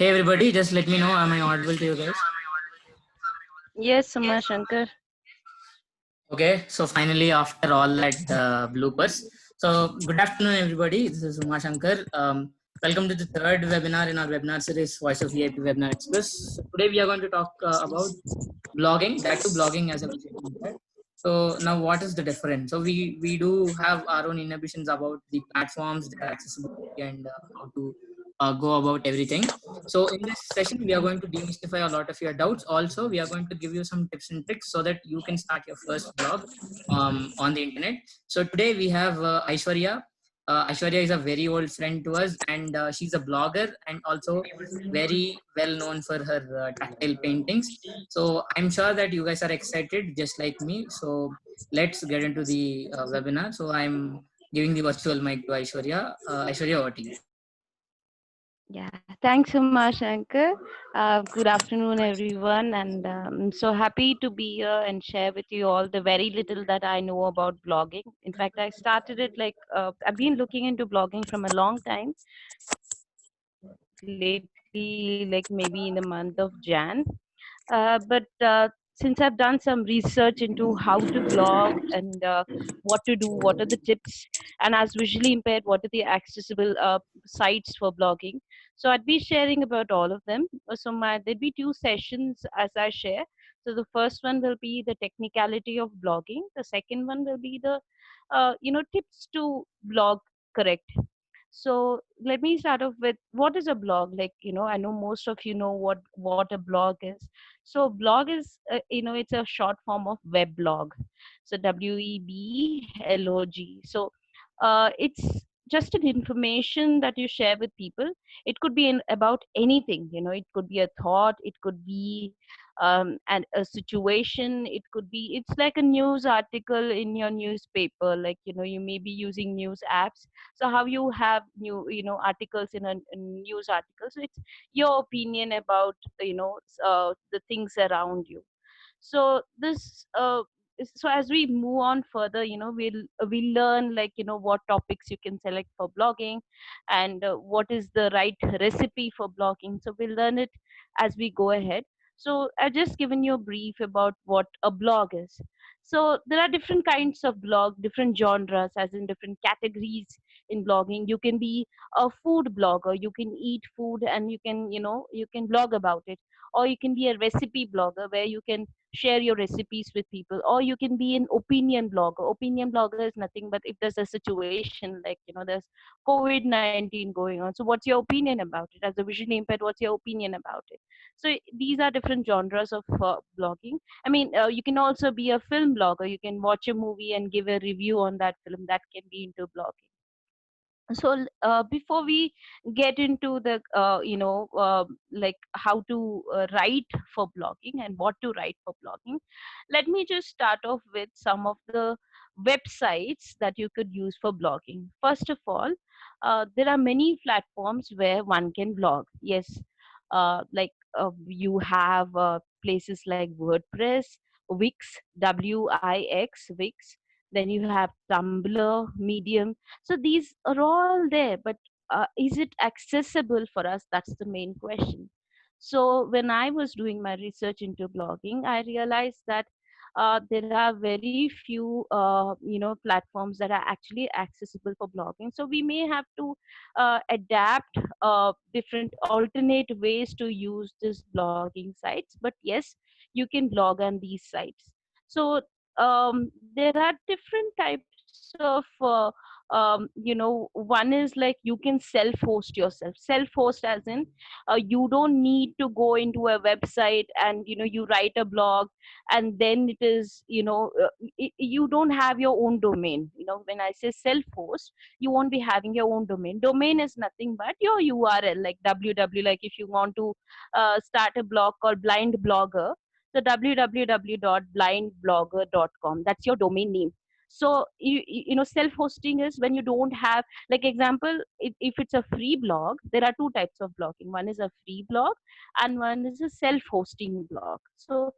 Hey everybody, just let me know, am I audible to you guys? Yes, Umashankar. Okay, so finally after all that bloopers. So good afternoon everybody, this is Uma Shankar. Welcome to the third webinar in our webinar series Voice of VIP Webinar Express. So today we are going to talk about blogging, that too blogging as a visual impact. So now what is the difference? So we do have our own inhibitions about the platforms, their accessibility and how to go about everything. So in this session, we are going to demystify a lot of your doubts. Also, we are going to give you some tips and tricks so that you can start your first blog on the internet. So today we have Aishwarya. Aishwarya is a very old friend to us, and she's a blogger and also very well known for her tactile paintings. So I'm sure that you guys are excited just like me. So let's get into the webinar. So I'm giving the virtual mic to Aishwarya. Aishwarya, over to you. Yeah, thanks, Umashankar. Good afternoon, everyone, and I'm so happy to be here and share with you all the very little that I know about blogging. In fact, I started it I've been looking into blogging from a long time, lately, like maybe in the month of Jan. But since I've done some research into how to blog and what to do, what are the tips, and as visually impaired, what are the accessible sites for blogging. So I'd be sharing about all of them. There'd be two sessions as I share. So the first one will be the technicality of blogging. The second one will be the tips to blog correct. So let me start off with what is a blog. I know most of you know what a blog is. So blog is it's a short form of web blog. So WEBLOG. So it's just an information that you share with people. It could be about anything. It could be a thought, it could be and a situation, it could be, it's like a news article in your newspaper. You may be using news apps. So how you have articles in a news article, so it's your opinion about the things around you. So so as we move on further, we'll learn, what topics you can select for blogging, and what is the right recipe for blogging. So we'll learn it as we go ahead. So I've just given you a brief about what a blog is. So there are different kinds of blog, different genres, as in different categories in blogging. You can be a food blogger, you can eat food and you can blog about it. Or you can be a recipe blogger where you can share your recipes with people. Or you can be an opinion blogger. Opinion blogger is nothing but if there's a situation, there's COVID-19 going on, so what's your opinion about it? As a visually impaired, what's your opinion about it? So these are different genres of blogging. I mean, you can also be a film blogger. You can watch a movie and give a review on that film. That can be into blogging. So before we get into the like how to write for blogging and what to write for blogging, let me just start off with some of the websites that you could use for blogging. First of all, there are many platforms where one can blog. Yes, you have places like WordPress, Wix, Wix. Then you have Tumblr, Medium. So these are all there, but is it accessible for us? That's the main question. So when I was doing my research into blogging, I realized that there are very few platforms that are actually accessible for blogging. So we may have to adapt different alternate ways to use this blogging sites. But yes, you can blog on these sites. So there are different types of one is like you can self host yourself. Self host as in you don't need to go into a website and you write a blog, and then it is you don't have your own domain. When I say self host, you won't be having your own domain. Domain is nothing but your URL, like www. Like if you want to start a blog called Blind Blogger, so www.blindblogger.com, that's your domain name. So self hosting is when you don't have, like example, if it's a free blog, there are two types of blogging. One is a free blog and one is a self hosting blog. So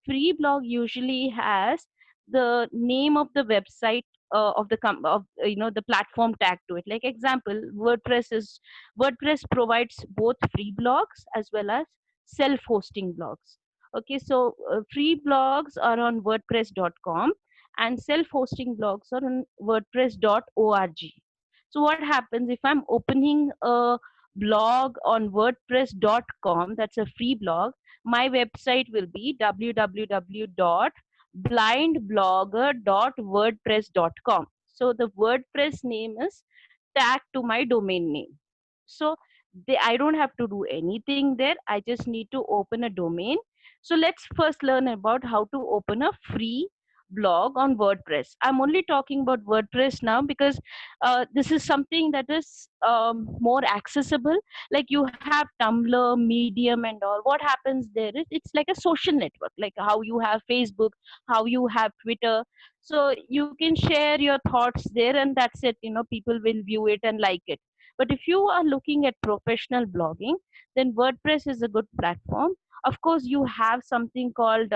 free blog usually has the name of the website of the the platform tag to it. Like example, WordPress provides both free blogs as well as self-hosting blogs. Okay, so free blogs are on wordpress.com and self-hosting blogs are on wordpress.org. So what happens if I'm opening a blog on wordpress.com, that's a free blog, my website will be www.blindblogger.wordpress.com. So the WordPress name is tagged to my domain name. So I don't have to do anything there. I just need to open a domain. So let's first learn about how to open a free blog on WordPress. I'm only talking about WordPress now because this is something that is more accessible. Like you have Tumblr, Medium, and all. What happens there is it's like a social network, like how you have Facebook, how you have Twitter. So you can share your thoughts there, and that's it. People will view it and like it. But if you are looking at professional blogging, then WordPress is a good platform. Of course, you have something called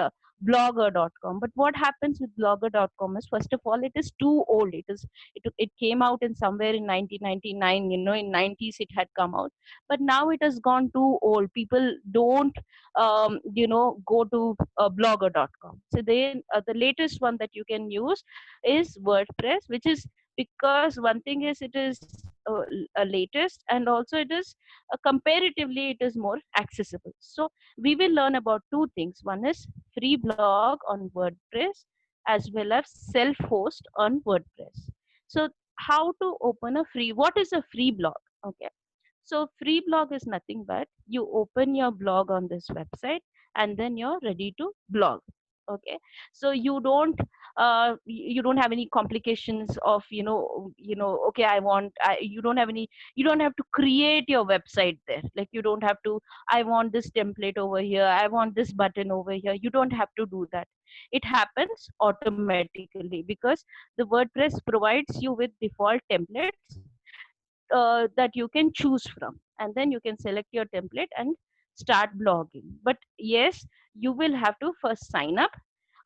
blogger.com. But what happens with blogger.com is, first of all, it is too old. It came out in somewhere in 1999. In 90s it had come out, but now it has gone too old. People don't go to blogger.com. So the latest one that you can use is WordPress, which is, because one thing is it is latest, and also it is comparatively it is more accessible. So we will learn about two things. One is free blog on WordPress as well as self-host on WordPress. So how to open a free, what is a free blog? Okay, so free blog is nothing but you open your blog on this website and then you're ready to blog. Okay, so you don't have any complications of okay, you don't have any, you don't have to create your website there. Like you don't have to, I want this template over here, I want this button over here. You don't have to do that. It happens automatically because the WordPress provides you with default templates that you can choose from, and then you can select your template and start blogging. But yes, you will have to first sign up.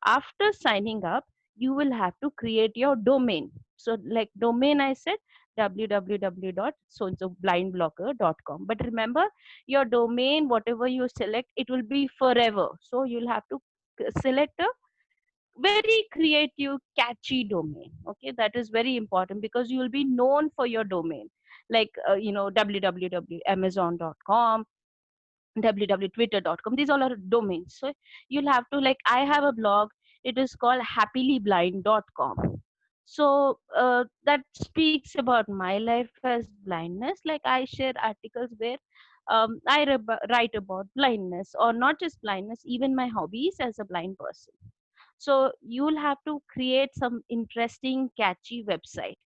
After signing up, you will have to create your domain. So like domain, I said www.blindblogger.com. But remember, your domain, whatever you select, it will be forever. So you'll have to select a very creative, catchy domain. Okay, that is very important because you will be known for your domain, like www.amazon.com, www.twitter.com. These all are domains. So you'll have to, like, I have a blog, it is called happylyblind.com. So that speaks about my life as blindness. Like I share articles where write about blindness, or not just blindness, even my hobbies as a blind person. So you'll have to create some interesting, catchy website.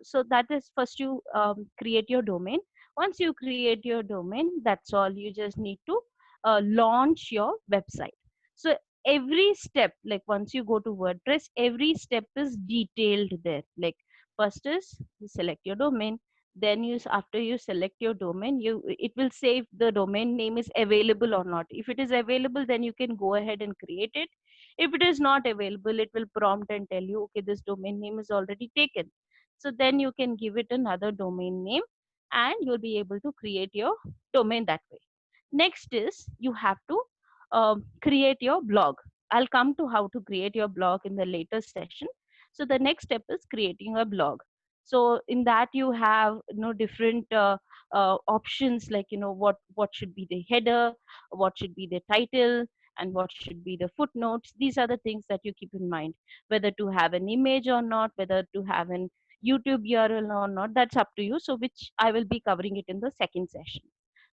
So that is, first you create your domain. Once you create your domain, that's all. You just need to launch your website. So every step, like once you go to WordPress, every step is detailed there. Like first is you select your domain, then after you select your domain, it will say if the domain name is available or not. If it is available, then you can go ahead and create it. If it is not available, it will prompt and tell you, okay, this domain name is already taken. So then you can give it another domain name and you'll be able to create your domain that way. Next is you have to create your blog. I'll come to how to create your blog in the later session. So the next step is creating a blog. So in that you have different options, like what should be the header, what should be the title, and what should be the footnotes. These are the things that you keep in mind, whether to have an image or not, whether to have an YouTube URL or not. That's up to you. So which I will be covering it in the second session.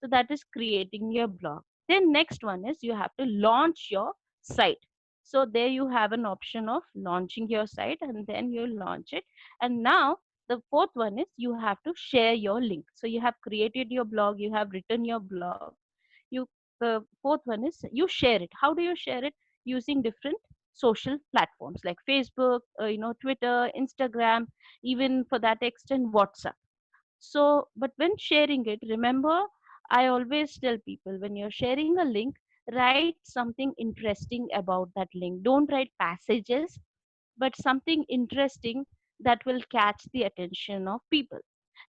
So that is creating your blog. Then next one is you have to launch your site. So there you have an option of launching your site, and then you launch it. And now the fourth one is you have to share your link. So you have created your blog, you have written your blog. The fourth one is you share it. How do you share it? Using different social platforms like Facebook, Twitter, Instagram, even for that extent WhatsApp. So but when sharing it, remember, I always tell people, when you're sharing a link, write something interesting about that link. Don't write passages, but something interesting that will catch the attention of people.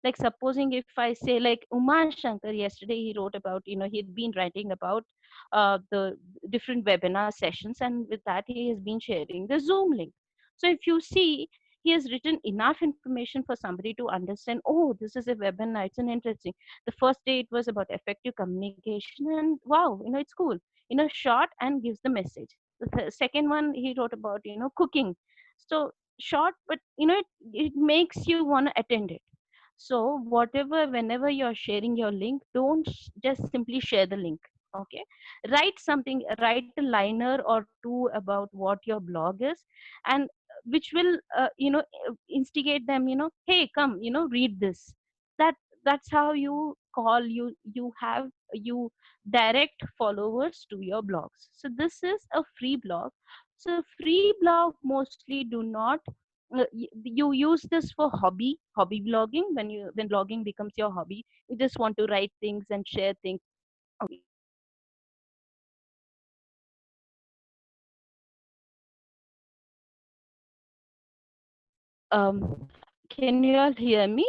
Like supposing if I say like Uma Shankar yesterday, he wrote about, he'd been writing about the different webinar sessions, and with that he has been sharing the Zoom link. So if you see, he has written enough information for somebody to understand, oh, this is a webinar, it's an interesting. The first day it was about effective communication, and wow, it's cool, short and gives the message. The second one he wrote about, cooking. So short, but it makes you want to attend it. So whatever, whenever you're sharing your link, don't just simply share the link. Okay, write something, write a liner or two about what your blog is, and which will instigate them. Hey, come, read this. That that's how you call you have you direct followers to your blogs. So this is a free blog. So free blog mostly do not you use this for hobby blogging. When blogging becomes your hobby, you just want to write things and share things. Okay. Can you all hear me?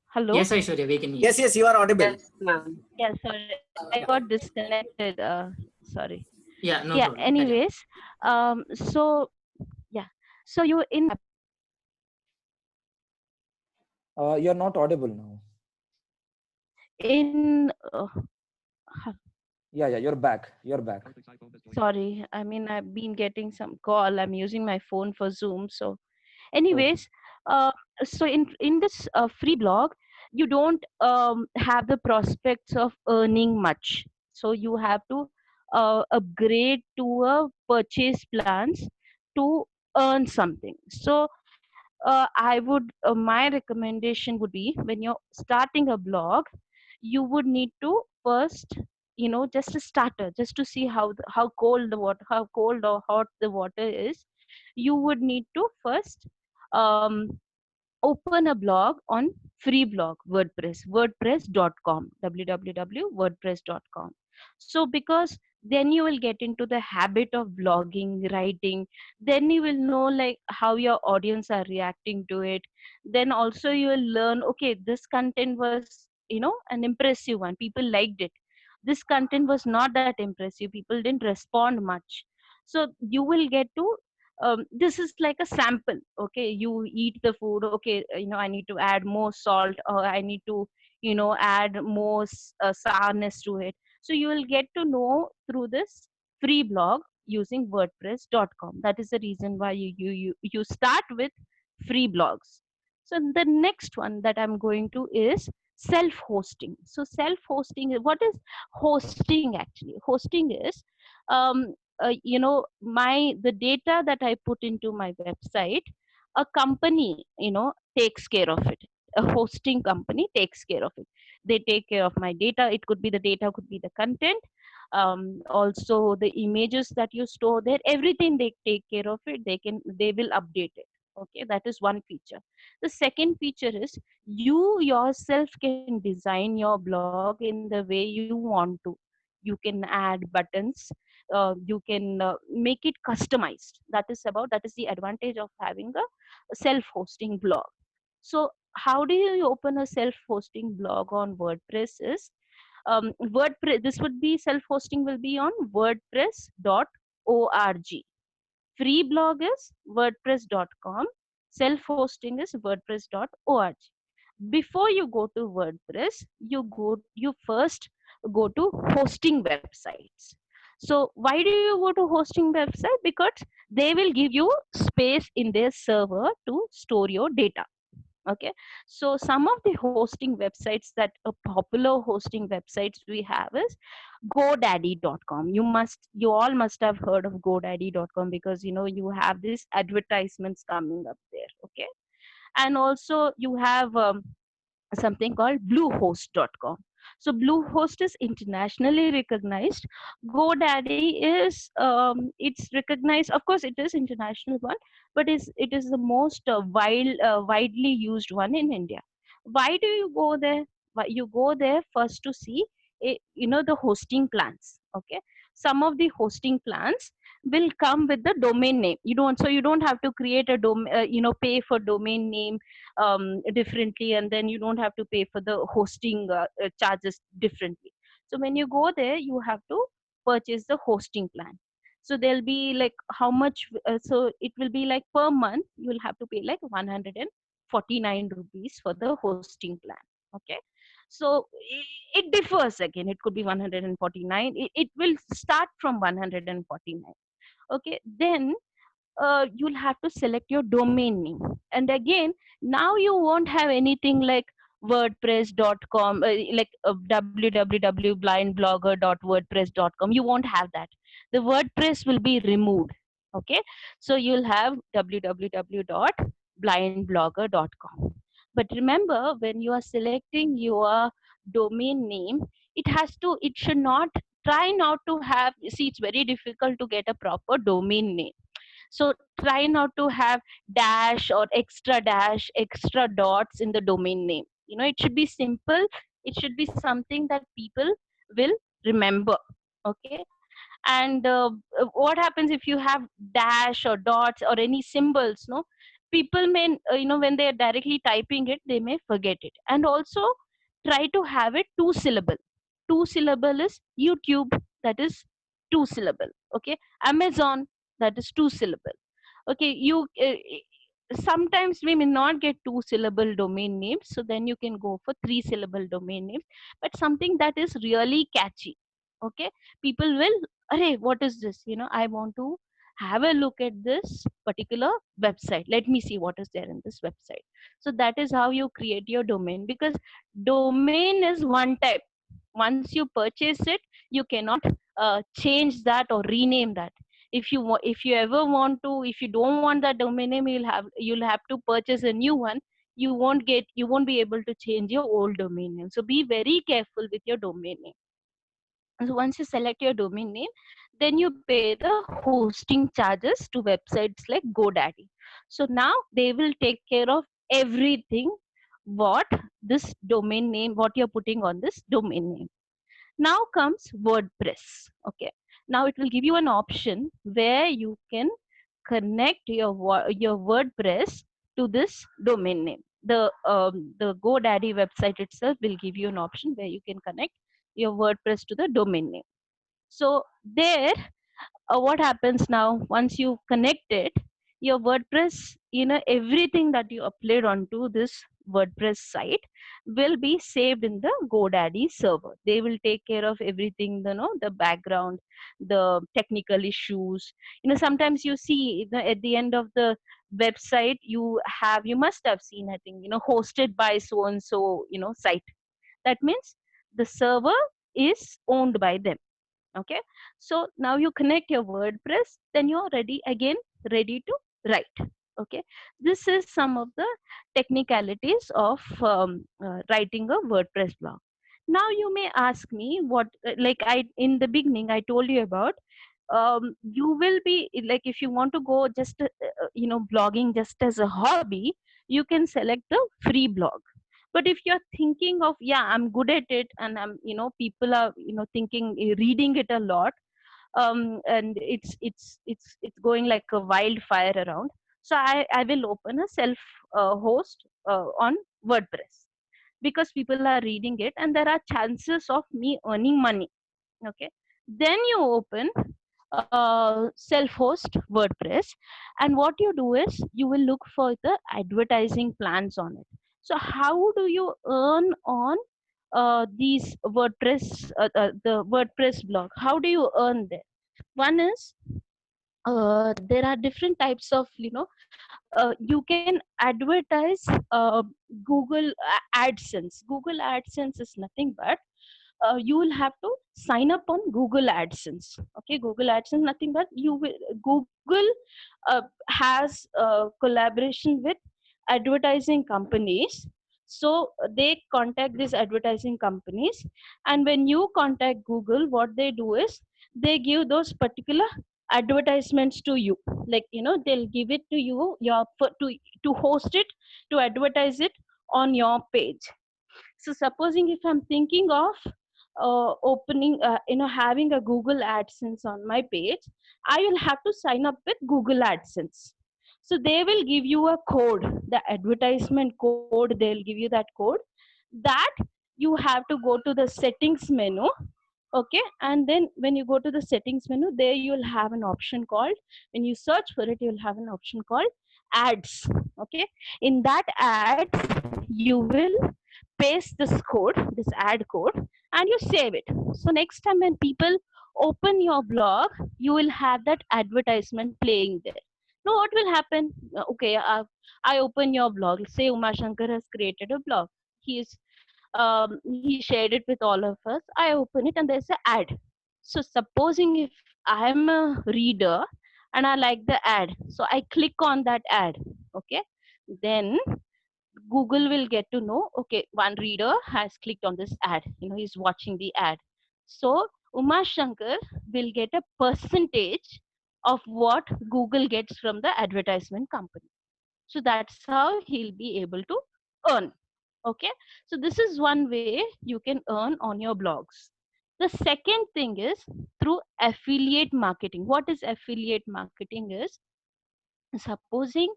Hello? Yes, Aishwarya, we can hear. Yes, you are audible. Yes, ma'am. Yeah, sorry, I got disconnected. Sorry. Yeah, no Yeah. problem. Carry on. Anyways, so yeah, so you in You're not audible now. in. Yeah, you're back. You're back. Sorry, I mean I've been getting some call. I'm using my phone for Zoom. So, anyways, uh, so in this free blog, you don't have the prospects of earning much. So you have to upgrade to a purchase plans to earn something. So I would my recommendation would be, when you're starting a blog, you would need to first, just a starter, just to see how cold the water, how cold or hot the water is. You would need to first um, open a blog on free blog wordpress.com, www.wordpress.com. So because then you will get into the habit of blogging, writing. Then you will know like how your audience are reacting to it. Then also you will learn, okay, this content was, an impressive one, people liked it. This content was not that impressive, people didn't respond much. So you will get to this is like a sample. Okay, you eat the food, okay, I need to add more salt, or I need to add more sourness to it. So you will get to know through this free blog using wordpress.com. That is the reason why you start with free blogs. So the next one that I'm going to is self hosting. So self hosting, what is hosting? Actually, hosting is my the data that I put into my website, a company takes care of it. A hosting company takes care of it. They take care of my data. It could be the data, could be the content, also the images that you store there, everything. They take care of it. They will update it. Okay, that is one feature. The second feature is, you yourself can design your blog in the way you want to. You can add buttons, you can make it customized. That is the advantage of having a self-hosting blog. So how do you open a self-hosting blog on WordPress is, WordPress, this would be self-hosting will be on wordpress.org. Free blog is wordpress.com. Self-hosting is wordpress.org. Before you go to WordPress, you first go to hosting websites. So why do you go to hosting website? Because they will give you space in their server to store your data. Okay, so some of the hosting websites, that a popular hosting websites we have is godaddy.com. You all must have heard of godaddy.com, because you have these advertisements coming up there. Okay, and also you have something called bluehost.com. So bluehost is internationally recognized. GoDaddy is it's recognized, of course it is international one, but it is the most widely used one in India. Why do you go there? Why you go there? First, to see the hosting plans. Okay, some of the hosting plans, will come with the domain name. You don't have to create a pay for domain name differently, and then you don't have to pay for the hosting charges differently. So when you go there, you have to purchase the hosting plan. So there'll be like how much, so it will be like per month you will have to pay like 149 rupees for the hosting plan. Okay, so it differs. Again, it could be 149. It will start from 149. Okay, then you'll have to select your domain name. And again, now you won't have anything like wordpress.com, like www.blindblogger.wordpress.com. You won't have that. The WordPress will be removed. Okay, so you'll have www.blindblogger.com. But remember, when you are selecting your domain name, it should not, try not to have, see, it's very difficult to get a proper domain name. So try not to have dash, extra dots in the domain name. It should be simple. It should be something that people will remember. Okay. And what happens if you have dash or dots or any symbols? No, people may, when they are directly typing it, they may forget it. And also try to have it two syllable. Two syllable is YouTube, that is two syllable. Okay. Amazon, that is two syllable. Okay, you sometimes we may not get two syllable domain names, so then you can go for three syllable domain names, but something that is really catchy. Okay, people will, hey, what is this? I want to have a look at this particular website. Let me see what is there in this website. So that is how you create your domain, because domain is one type. Once you purchase it, you cannot change that or rename that. If you ever want to, if you don't want that domain name, you'll have to purchase a new one. You won't be able to change your old domain name. So be very careful with your domain name. And so once you select your domain name, then you pay the hosting charges to websites like GoDaddy. So now they will take care of everything, what this domain name, what you're putting on this domain name. Now comes WordPress. Okay, now it will give you an option where you can connect your WordPress to this domain name. The GoDaddy website itself will give you an option where you can connect your WordPress to the domain name. So there, what happens now, once you connect it, your WordPress, everything that you upload onto this WordPress site will be saved in the GoDaddy server. They will take care of everything, the background, the technical issues. Sometimes you see, at the end of the website, you must have seen, I think, hosted by so and so, site. That means the server is owned by them. Okay, so now you connect your WordPress, then you're ready to write. Okay, this is some of the technicalities of writing a WordPress blog. Now you may ask me, what, like I in the beginning I told you about, you will be like, if you want to go just blogging just as a hobby, you can select the free blog. But if you're thinking of, yeah, I'm good at it, and I'm, people are, thinking, reading it a lot, and it's going like a wildfire around, so I will open a self host on WordPress, because people are reading it and there are chances of me earning money. Okay, then you open self-host WordPress, and what you do is you will look for the advertising plans on it. So how do you earn on these WordPress, the WordPress blog? How do you earn there? One is, there are different types of, you can advertise Google AdSense. Google AdSense is nothing but, you will have to sign up on Google AdSense. Okay, Google AdSense, nothing but Google has collaboration with advertising companies. So they contact these advertising companies, and when you contact Google, what they do is they give those particular advertisements to you. Like, they'll give it to you, to host it, to advertise it on your page. So supposing if I'm thinking of opening, having a Google AdSense on my page, I will have to sign up with Google AdSense. So they will give you a code, the advertisement code, they'll give you that code, that you have to go to the settings menu. Okay, and then when you go to the settings menu, there you'll have an option called, when you search for it, you'll have an option called ads. Okay, in that ads, you will paste this code, this ad code, and you save it. So next time when people open your blog, you will have that advertisement playing there. Now what will happen? Okay, I open your blog, say Uma Shankar has created a blog, he shared it with all of us. I open it and there's an ad. So supposing if I'm a reader and I like the ad, so I click on that ad. Okay, then Google will get to know, okay, one reader has clicked on this ad, he's watching the ad. So Uma Shankar will get a percentage of what Google gets from the advertisement company. So that's how he'll be able to earn. Okay, so this is one way you can earn on your blogs. The second thing is through affiliate marketing. What is affiliate marketing is, supposing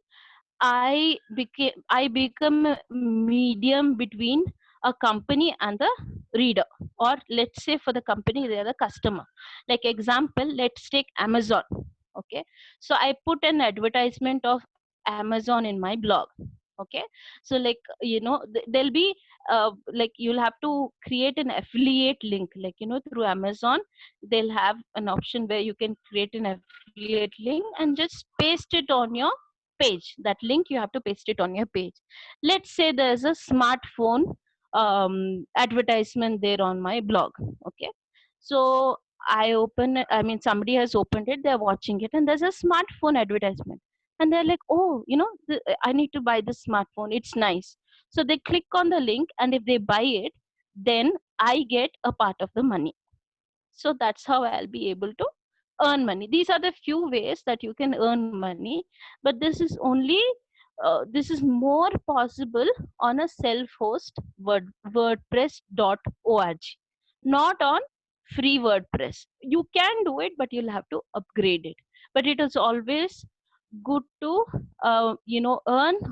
I become a medium between a company and the reader, or let's say for the company they're the customer. Like example, let's take Amazon. Okay, so I put an advertisement of Amazon in my blog. Okay, so like there'll be like you'll have to create an affiliate link, like through Amazon they'll have an option where you can create an affiliate link and just paste it on your page. That link you have to paste it on your page. Let's say there's a smartphone advertisement there on my blog. Okay, so somebody has opened it, they're watching it, and there's a smartphone advertisement, and they're like, oh, I need to buy this smartphone, it's nice. So they click on the link, and if they buy it, then I get a part of the money. So that's how I'll be able to earn money. These are the few ways that you can earn money, but this is more possible on a self-host WordPress.org, not on free WordPress. You can do it, but you'll have to upgrade it. But it is always good to earn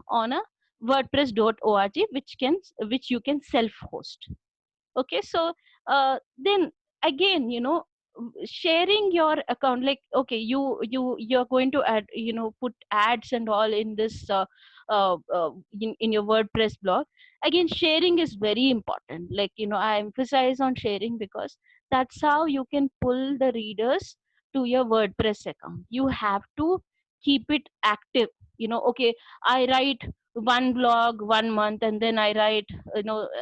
on a WordPress.org, which you can self-host. Okay, so then again, sharing your account, like, okay, you're going to add, put ads and all in this in your WordPress blog. Again, sharing is very important. Like, I emphasize on sharing because that's how you can pull the readers to your WordPress account. You have to keep it active. Okay, I write one blog 1 month, and then I write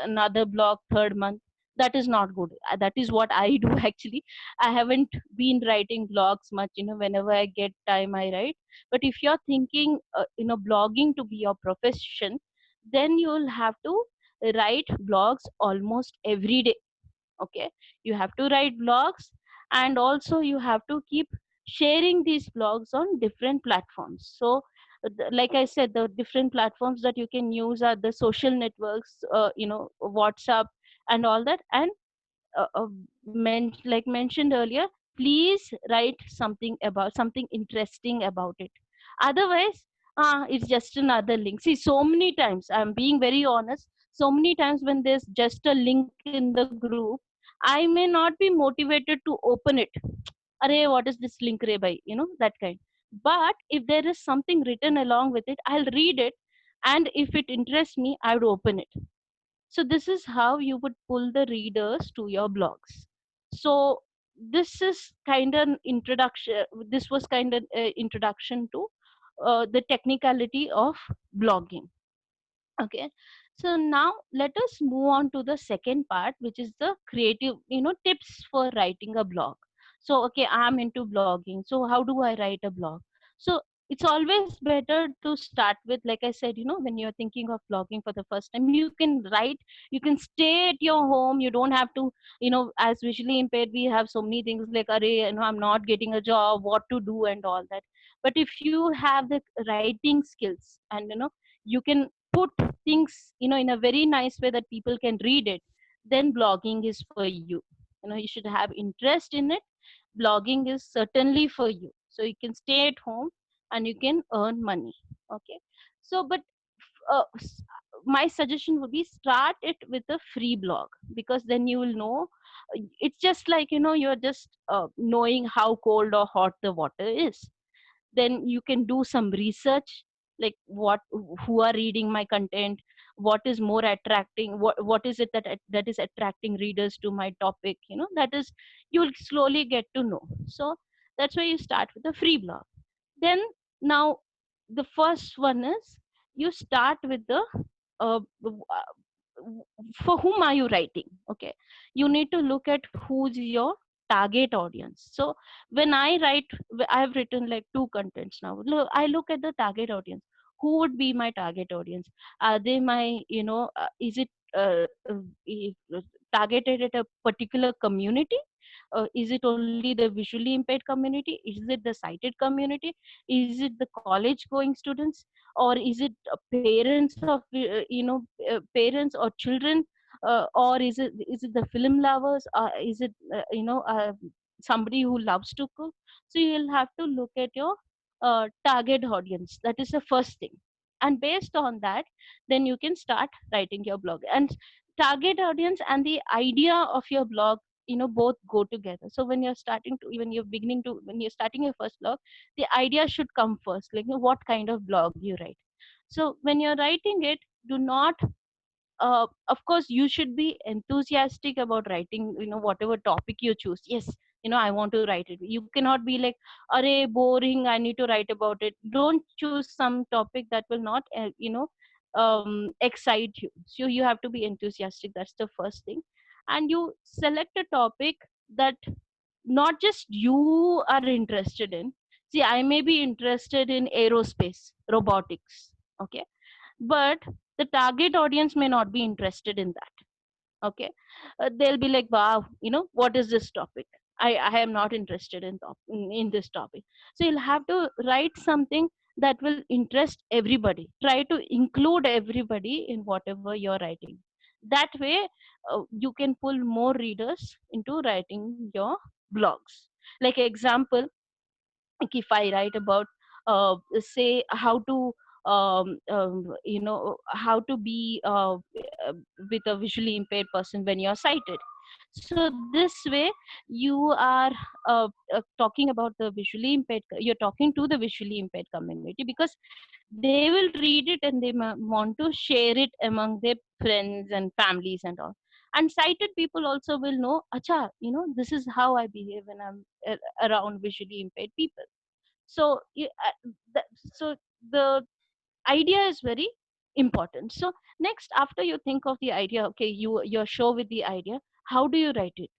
another blog third month. That is not good. That is what I do actually. I haven't been writing blogs much. Whenever I get time, I write. But if you're thinking blogging to be your profession, then you'll have to write blogs almost every day. Okay, you have to write blogs, and also you have to keep sharing these blogs on different platforms. So like I said, the different platforms that you can use are the social networks, WhatsApp and all that. And like mentioned earlier, please write something interesting about it. Otherwise, it's just another link. See, so many times, I'm being very honest, so many times when there's just a link in the group, I may not be motivated to open it. Arey, what is this link, re bhai? That kind. But if there is something written along with it, I'll read it, and if it interests me, I would open it. So this is how you would pull the readers to your blogs. So this is kind of introduction. This was kind of introduction to the technicality of blogging. Okay, so now let us move on to the second part, which is the creative, tips for writing a blog. So okay, I'm into blogging, so how do I write a blog? So it's always better to start with, like I said, when you're thinking of blogging for the first time, you can write, you can stay at your home, you don't have to, as visually impaired, we have so many things like, array, I'm not getting a job, what to do and all that. But if you have the writing skills, and you can put things in a very nice way that people can read it, then blogging is for you. You should have interest in it. Blogging is certainly for you, so you can stay at home and you can earn money. Okay, so but uh, s- my suggestion would be start it with a free blog, because then you will know. It's just like, you're just knowing how cold or hot the water is. Then you can do some research, like who are reading my content, what is more attracting, what is it that is attracting readers to my topic, that is, you'll slowly get to know. So that's why you start with a free blog. Then, now, the first one is, you start with the for whom are you writing. Okay, you need to look at who's your target audience. So when I write, I have written like two contents now. Look, I look at the target audience. Who would be my target audience? Are they my, is it targeted at a particular community? Is it only the visually impaired community? Is it the sighted community? Is it the college going students? Or is it parents of parents or children? Or is it the film lovers? Is it somebody who loves to cook? So you'll have to look at your target audience. That is the first thing, and based on that, then you can start writing your blog. And target audience and the idea of your blog, both go together. So when you're starting your first blog, the idea should come first, like, what kind of blog you write. So when you're writing it, do not of course, you should be enthusiastic about writing, whatever topic you choose. Yes, I want to write it. You cannot be like, are boring, I need to write about it. Don't choose some topic that will not excite you. So you have to be enthusiastic. That's the first thing. And you select a topic that not just you are interested in. See, I may be interested in aerospace, robotics. Okay, but the target audience may not be interested in that. Okay, they'll be like, wow, what is this topic? I am not interested in this topic. So you'll have to write something that will interest everybody. Try to include everybody in whatever you're writing. That way, you can pull more readers into writing your blogs. Like example, like if I write about say how to how to be uh, with a visually impaired person when you're sighted. So this way you are talking about the visually impaired, you're talking to the visually impaired community, because they will read it and they want to share it among their friends and families and all. And sighted people also will know, acha, this is how I behave when I'm around visually impaired people. So so the idea is very important. So next, after you think of the idea, okay, you're sure with the idea, how do you write it?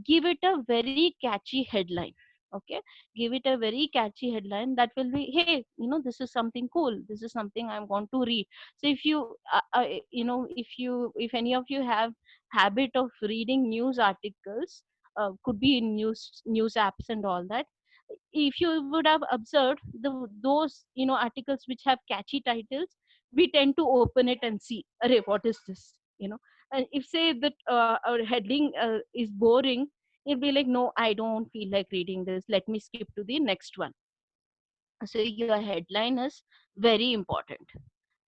Give it a very catchy headline. Okay, give it a very catchy headline that will be, hey, this is something cool, this is something I want to read. So if you if any of you have habit of reading news articles, could be in news apps and all that, if you would have observed those articles which have catchy titles, we tend to open it and see, array, what is this? And if say that our heading is boring, you'll be like, no, I don't feel like reading this, let me skip to the next one. So your headline is very important.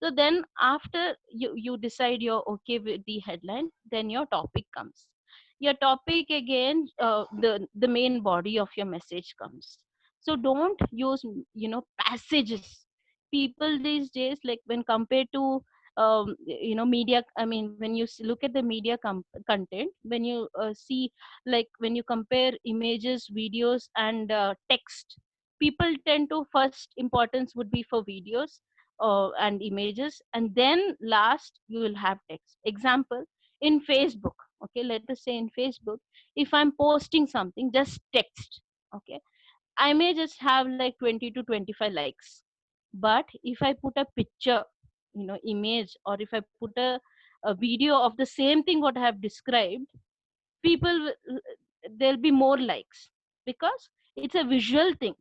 So then after you decide you're okay with the headline, then your topic comes. Your topic again, the main body of your message comes. So don't use passages. People these days, like when compared to media, I mean when you look at the media content, when you see, like when you compare images, videos, and text, people tend to first importance would be for videos and images, and then last you will have text. Example, in Facebook, okay, let us say in Facebook, if I'm posting something, just text, okay, I may just have like 20 to 25 likes. But if I put a picture, image, or if I put a video of the same thing what I have described, people there'll be more likes, because it's a visual thing.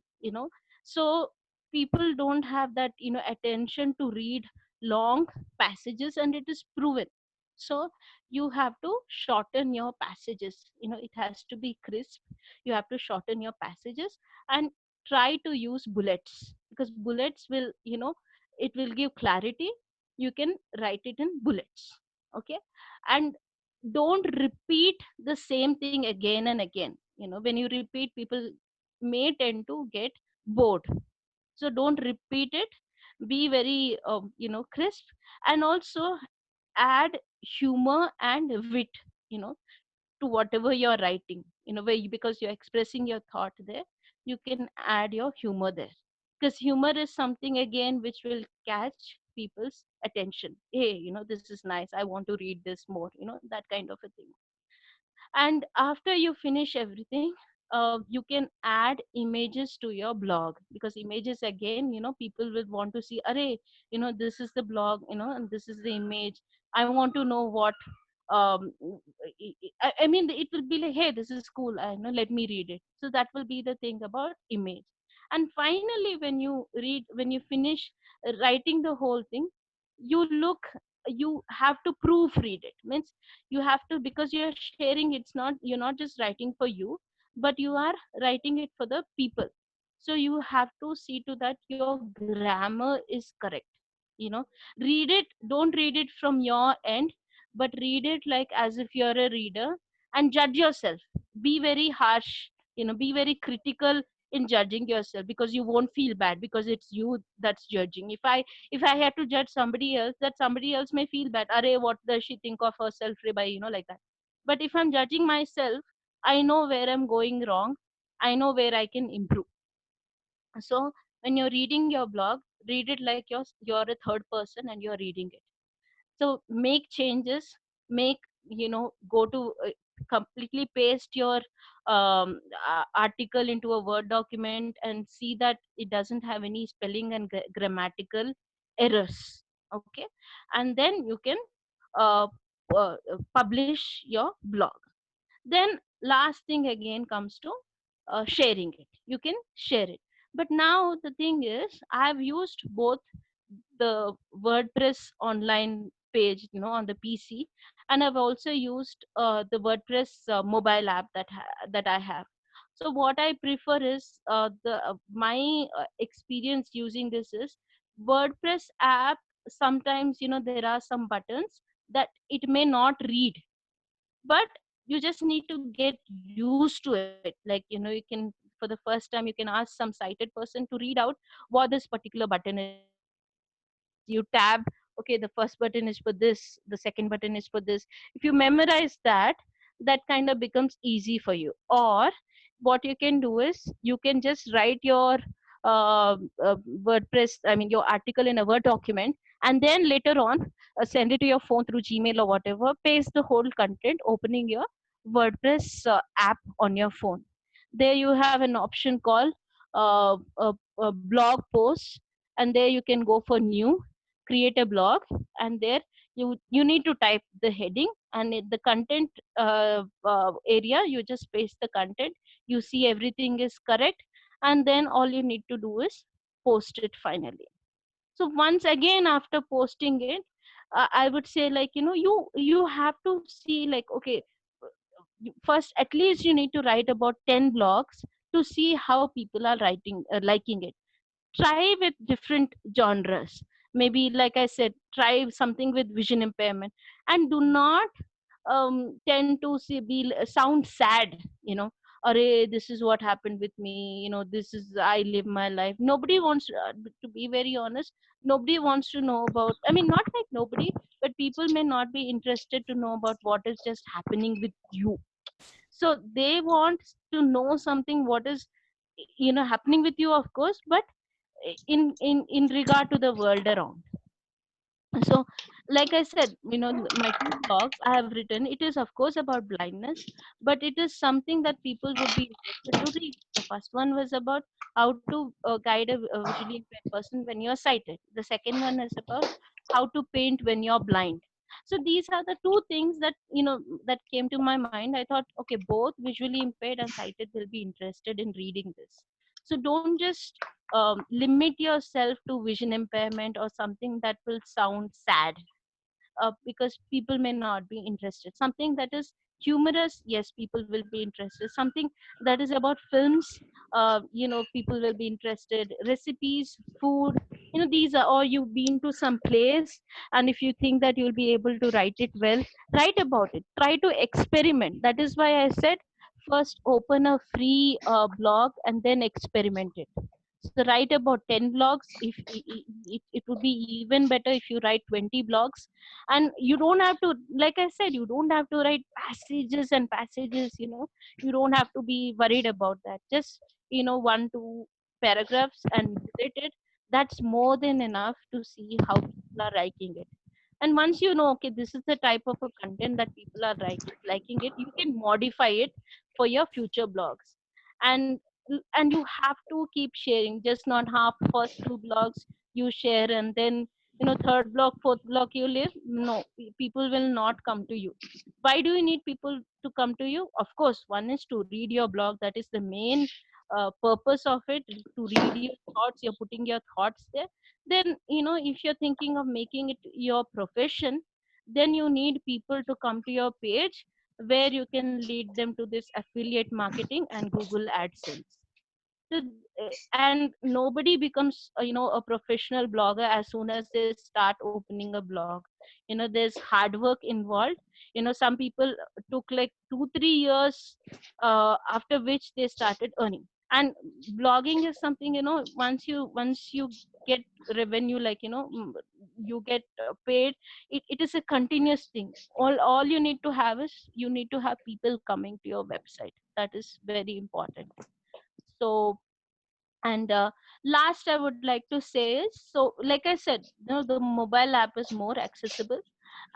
So people don't have that attention to read long passages, and it is proven. So you have to shorten your passages. It has to be crisp. You have to shorten your passages and try to use bullets, because bullets will, it will give clarity. You can write it in bullets. Okay. And don't repeat the same thing again and again. When you repeat, people may tend to get bored. So don't repeat it. Be very crisp. And also add humor and wit, you know to whatever you're writing, because you're expressing your thought there. You can add your humor there, because humor is something again which will catch people's attention. Hey, this is nice, I want to read this more, that kind of a thing. And after you finish everything, you can add images to your blog, because images again, people will want to see, array, this is the blog, and this is the image. I want to know what, I mean, it will be like, hey, this is cool, I know, let me read it. So that will be the thing about image. And finally, when you finish writing the whole thing, you have to proofread it. Means you have to, because you're sharing, you're not just writing for you, but you are writing it for the people. So you have to see to that your grammar is correct. you know Read it, don't read it from your end, but read it like as if you're a reader, and judge yourself. Be very harsh, be very critical in judging yourself, because you won't feel bad, because it's you that's judging. If I had to judge somebody else, that somebody else may feel bad, array, what does she think of herself, by, like that. But if I'm judging myself, I know where I'm going wrong, I know where I can improve. So when you're reading your blog, read it like you're a third person and you're reading it. So make changes, make, go to, completely paste your article into a Word document, and see that it doesn't have any spelling and grammatical errors. Okay. And then you can uh, publish your blog. Then last thing again comes to sharing it. You can share it. But now the thing is, I have used both the WordPress online page, on the PC, and I've also used the WordPress mobile app that I have. So what I prefer is, the my experience using this is, WordPress app. Sometimes, there are some buttons that it may not read, but you just need to get used to it. Like, you can, for the first time, you can ask some sighted person to read out what this particular button is for. You tab, okay, the first button is for this, the second button is for this. If you memorize that, that kind of becomes easy for you. Or what you can do is, you can just write your uh, WordPress, I mean, your article in a Word document, and then later on, send it to your phone through Gmail or whatever, paste the whole content, opening your WordPress app on your phone. There you have an option called a blog post, and there you can go for new, create a blog, and there you need to type the heading, and the content area, you just paste the content, you see everything is correct, and then all you need to do is post it finally. So once again, after posting it, I would say, like, you have to see, like, okay, first at least you need to write about 10 blogs to see how people are writing, liking it. Try with different genres. Maybe, like I said, try something with vision impairment, and do not tend to sound sad. Array, this is what happened with me. This is, I live my life. Nobody wants to be very honest. Nobody wants to know about. I mean, not like nobody, but people may not be interested to know about what is just happening with you. So they want to know something what is, happening with you, of course, but in regard to the world around. So, like I said, my two blogs I have written, it is of course about blindness, but it is something that people would be interested to read. The first one was about how to guide a visually impaired person when you're sighted. The second one is about how to paint when you're blind. So these are the two things that, that came to my mind. I thought, okay, both visually impaired and sighted will be interested in reading this. So don't just limit yourself to vision impairment or something that will sound sad. because people may not be interested. Something that is humorous, yes, people will be interested. Something that is about films, people will be interested. Recipes, food, these are, or you've been to some place, and if you think that you'll be able to write it well, write about it. Try to experiment. That is why I said first open a free blog and then experiment it. So write about 10 blogs. If it would be even better if you write 20 blogs. And you don't have to, like I said, you don't have to write passages and passages. You don't have to be worried about that. Just 1 2 paragraphs and delete it. That's more than enough to see how people are liking it. And once you know, okay, this is the type of a content that people are liking it, you can modify it for your future blogs. And and you have to keep sharing, just not half. First 2 blogs you share, and then third blog, fourth blog you leave. No, people will not come to you. Why do you need people to come to you? Of course, one is to read your blog. That is the main purpose of it, to read your thoughts. You're putting your thoughts there. Then if you're thinking of making it your profession, then you need people to come to your page, where you can lead them to this affiliate marketing and Google AdSense. So, and nobody becomes a professional blogger as soon as they start opening a blog. There's hard work involved. Some people took like 2 3 years, after which they started earning. And blogging is something, once you get revenue, like you get paid, it is a continuous thing. All you need to have is, you need to have people coming to your website. That is very important. So, and last I would like to say is, so like I said, the mobile app is more accessible.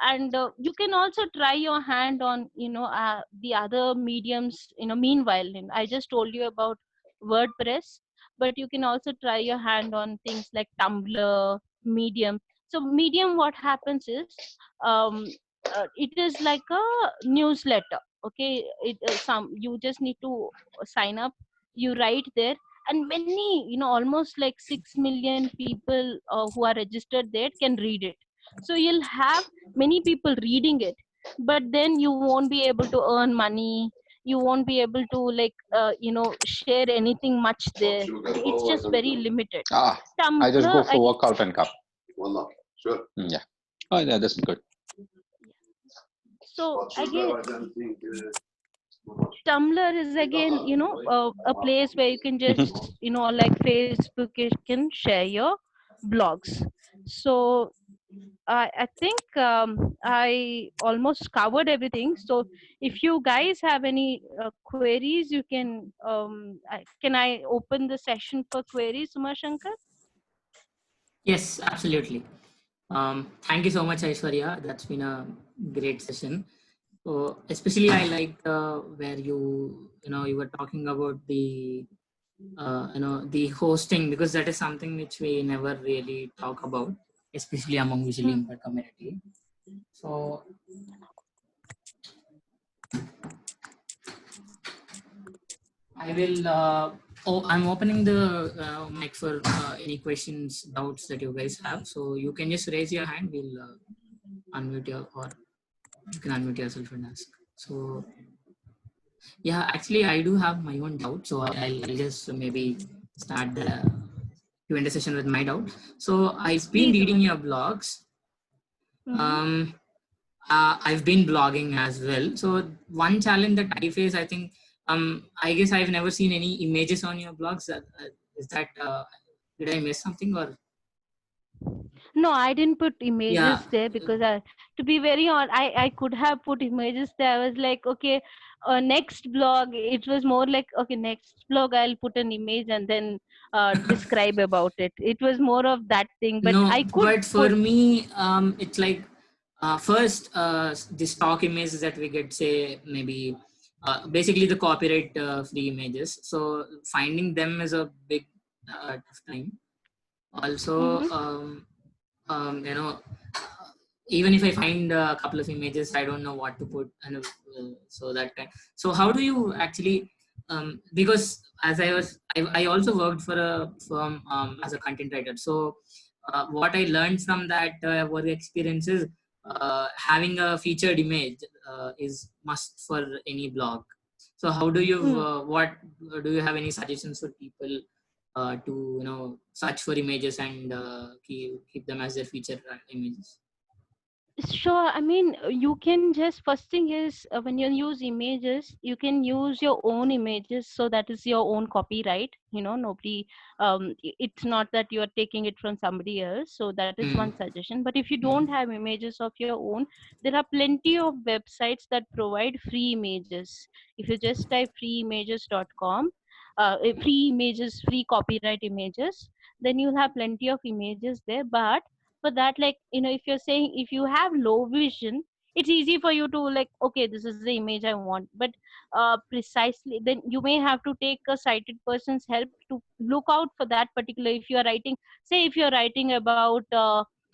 And you can also try your hand on the other mediums. Meanwhile, I just told you about WordPress, but you can also try your hand on things like Tumblr, Medium. So Medium, what happens is, um, it is like a newsletter. Okay, some you just need to sign up, you write there, and many, almost like 6 million people who are registered there can read it. So you'll have many people reading it, but then you won't be able to earn money. You won't be able to, like, share anything much there. It's just very limited. I just go Tumblr, for workout and come. Sure. Yeah. Oh, yeah, that's good. so again, Tumblr is again, a place where you can just, like Facebook, you can share your blogs. So I think I almost covered everything. So if you guys have any queries, you can, can I open the session for queries, Umashankar? Yes, absolutely. Thank you so much, Aishwarya. That's been a great session. So especially I liked where you were talking about the the hosting, because that is something which we never really talk about, especially among visually impaired community. So I will. I'm opening the mic for any questions, doubts that you guys have. So you can just raise your hand. We'll unmute your, or you can unmute yourself and ask. So yeah, actually I do have my own doubt. So I'll just maybe start the Q&A session with my doubt. So I've been reading your blogs. I've been blogging as well. So one challenge that I face, I think, I guess I've never seen any images on your blogs. Is that, did I miss something, or? No, I didn't put images Yeah. there because to be very honest, I could have put images there. I was like, okay, next blog, it was more like, okay, next blog I'll put an image and then describe about it. It was more of that thing, but No, I could but for put. me, it's like first the stock images that we get, say maybe basically the copyright free images. So finding them is a big tough time. Also, you know, even if I find a couple of images, I don't know what to put, and so that kind. So how do you actually? Because as I also worked for a firm as a content writer. So what I learned from that work experience is having a featured image is must for any blog. So how do you what do you have any suggestions for people to search for images and keep them as their featured images? Sure. I mean, you can just first thing is when you use images, you can use your own images. So that is your own copyright. Nobody. It's not that you are taking it from somebody else. So that is one suggestion. But if you don't have images of your own, there are plenty of websites that provide free images. If you just type freeimages.com, free images, free copyright images, then you'll have plenty of images there. But for that, like, if you're saying if you have low vision, it's easy for you to like, okay, this is the image I want. But precisely then you may have to take a sighted person's help to look out for that particular. If you're writing, say if you're writing about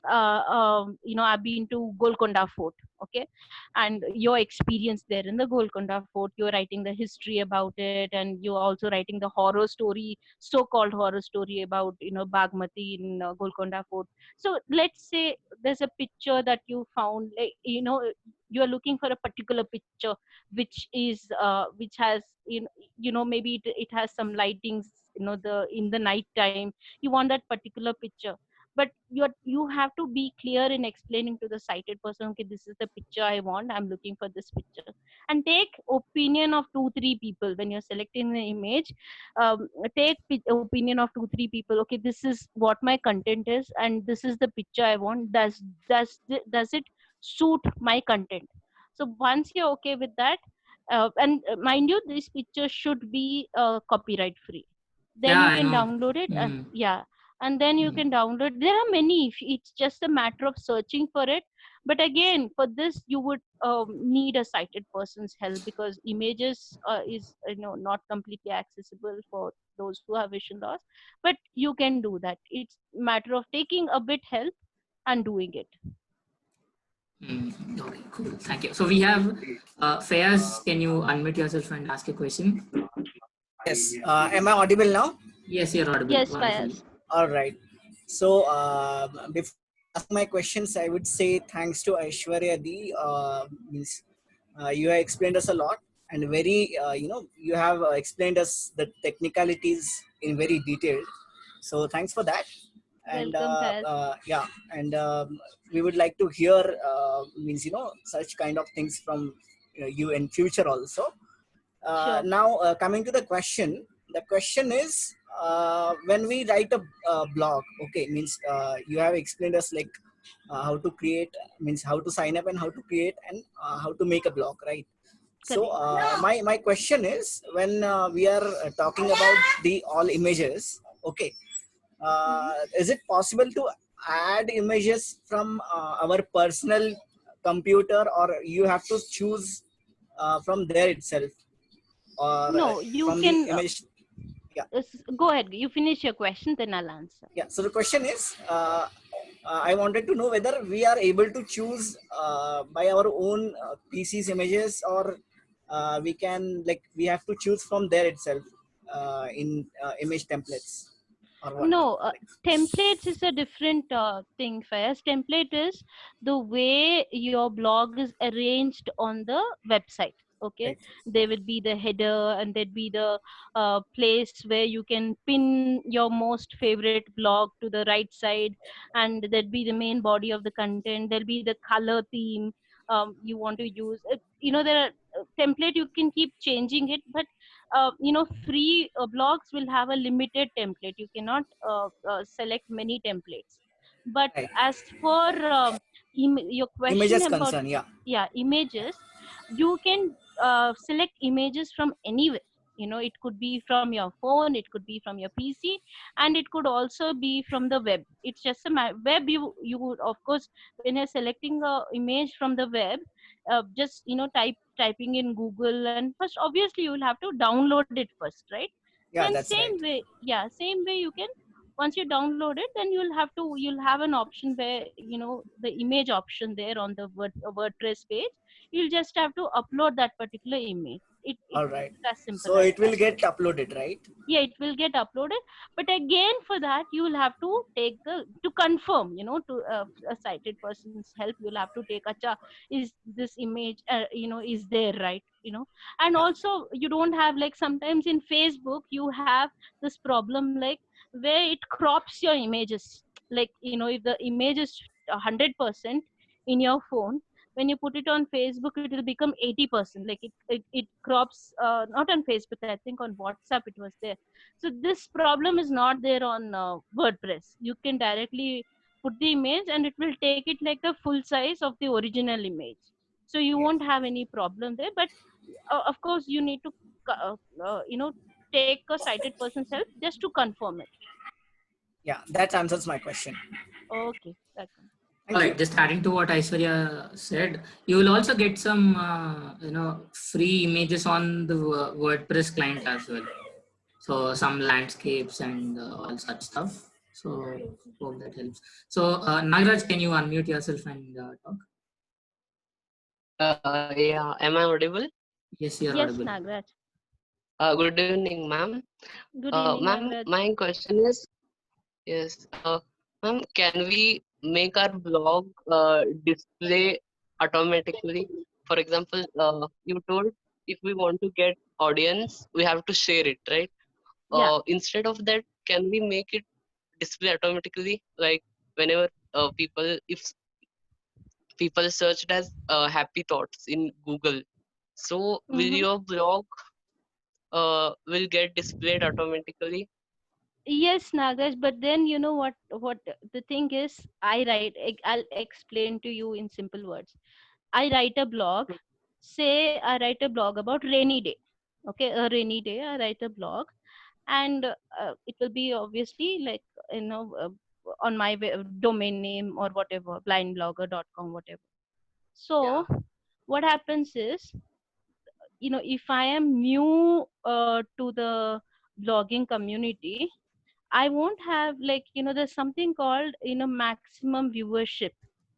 I've been to Golconda Fort, okay, and your experience there in the Golconda Fort, you're writing the history about it, and you're also writing the horror story, so-called horror story about Bagmati in Golconda Fort. So let's say there's a picture that you found, like, you are looking for a particular picture which is which has maybe it has some lightings, the in the night time. You want that particular picture, but you have to be clear in explaining to the sighted person, okay, this is the picture I want, I'm looking for this picture. And take opinion of 2-3 people when you're selecting the image. Take opinion of 2-3 people. Okay, this is what my content is, and this is the picture I want. Does it suit my content? So once you're okay with that, and mind you, this picture should be copyright free. Then Yeah, you I can know. download it. Mm. Yeah, and then you can download. There are many. It's just a matter of searching for it. But again, for this you would need a sighted person's help, because images is not completely accessible for those who have vision loss. But you can do that. It's matter of taking a bit help and doing it. Okay, cool. Thank you. So we have Fayaz. Can you unmute yourself and ask a question? Yes. Am I audible now? Yes, you're audible. Yes, Wonderful. Fayaz. All right. So before asking my questions, I would say thanks to Aishwarya Di. You have explained us a lot, and very you have explained us the technicalities in very detailed. So thanks for that. And Welcome, Fayaz. yeah, and we would like to hear such kind of things from you in future also. Sure. Now coming to the question is when we write a blog, okay, means you have explained us like how to create, means how to sign up and how to create and how to make a blog, right? So my question is, when we are talking about the all images, okay, is it possible to add images from our personal computer, or you have to choose from there itself, or No, you from the can image? go ahead. You finish your question, then I'll answer. Yeah, so the question is, I wanted to know whether we are able to choose by our own PC's images, or we can, like, we have to choose from there itself in image templates, or what? No, templates is a different thing. First, template is the way your blog is arranged on the website. Okay, Right. there will be the header, and there'd be the place where you can pin your most favorite blog to the right side, and there'd be the main body of the content. There'll be the color theme you want to use. There are template, you can keep changing it, but free blogs will have a limited template. You cannot select many templates. But Right. as for your question Images about concern, yeah. images, you can select images from anywhere. It could be from your phone, it could be from your PC, and it could also be from the web. It's just a web. You would, of course, when you're selecting a image from the web, just typing in Google, and first obviously you will have to download it first, right? So Yeah, in that's right. same way, you can Once you download it, then you'll have an option where, the image option there on the WordPress page. You'll just have to upload that particular image. It's All right. as simple So as it that. will get uploaded, right? Yeah, it will get uploaded, but again, for that you will have to take the to confirm, to a sighted person's help. You'll have to take acha, is this image is there, right? And Yeah. also, you don't have, like, sometimes in Facebook you have this problem, like, where it crops your images. Like, if the image is 100% in your phone, when you put it on Facebook, it will become 80%. Like, it crops, not on Facebook, I think on WhatsApp it was there. So this problem is not there on WordPress. You can directly put the image and it will take it like the full size of the original image. So you Yes. won't have any problem there. But of course, you need to take a sighted person's help just to confirm it. Yeah, that answers my question. Okay, that's one. Thank All you. right, just adding to what Aishwarya said, you will also get some, free images on the WordPress client as well. So some landscapes and all such stuff. So hope that helps. So Nagraj, can you unmute yourself and talk? Yeah, am I audible? Yes, you're Yes, audible. Nagraj. Good evening, ma'am. Good evening, Ma'am, Nagraj. my question is, yes, ma'am, can we make our blog display automatically? For example, you told if we want to get audience, we have to share it, right? Yeah. Instead of that, can we make it display automatically? Like whenever if people searched as happy thoughts in Google, so will Mm-hmm. your blog will get displayed automatically? Yes, Nagraj, but then you know what the thing is, I'll explain to you in simple words. I write a blog. Say I write a blog about rainy day. Okay, a rainy day. I write a blog, and it will be obviously, like, on my domain name or whatever, blindblogger.com, whatever. Yeah, So what happens is, if I am new to the blogging community, I won't have, like, there's something called, maximum viewership,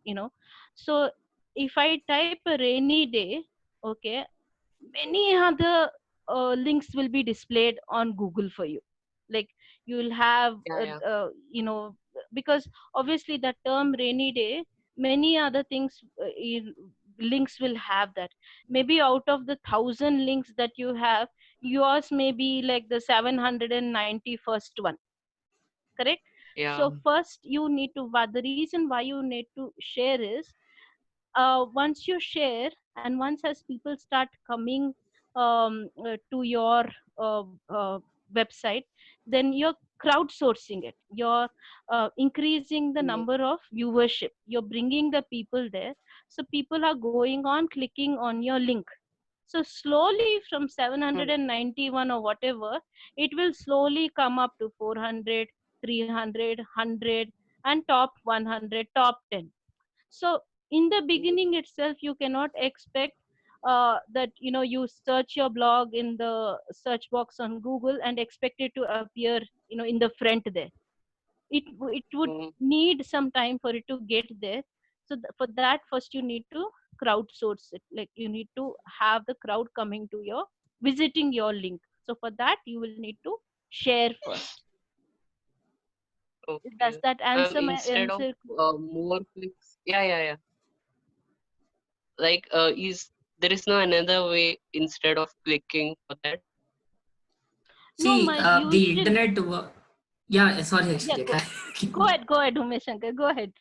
you know. So if I type a rainy day, okay, many other links will be displayed on Google for you. Like, you'll have, yeah, yeah. because obviously that term rainy day, many other things, links will have that. Maybe out of the 1,000 links that you have, yours may be like the 791st one, correct? Yeah. So first you need to, but the reason why you need to share is, once you share and once as people start coming to your uh, uh, website, then you're crowdsourcing it, you're increasing the Mm, number of viewership, you're bringing the people there. So people are going on clicking on your link. So slowly from mm, 791 or whatever, it will slowly come up to 400, 300, 100, and top 100, top 10. So in the beginning itself, you cannot expect that, you search your blog in the search box on Google and expect it to appear, in the front there. It would mm. need some time for it to get there. So for that, first you need to crowdsource it. Like, you need to have the crowd coming to your, visiting your link. So for that, you will need to share first. Does Okay. that answer my Instead of answer? more clicks, yeah, yeah, yeah. Like, is there is no another way instead of clicking for that? No, See, my the usual. internet. Yeah, sorry, Yeah, Aishwarya. go ahead, Umesh Shankar, go ahead.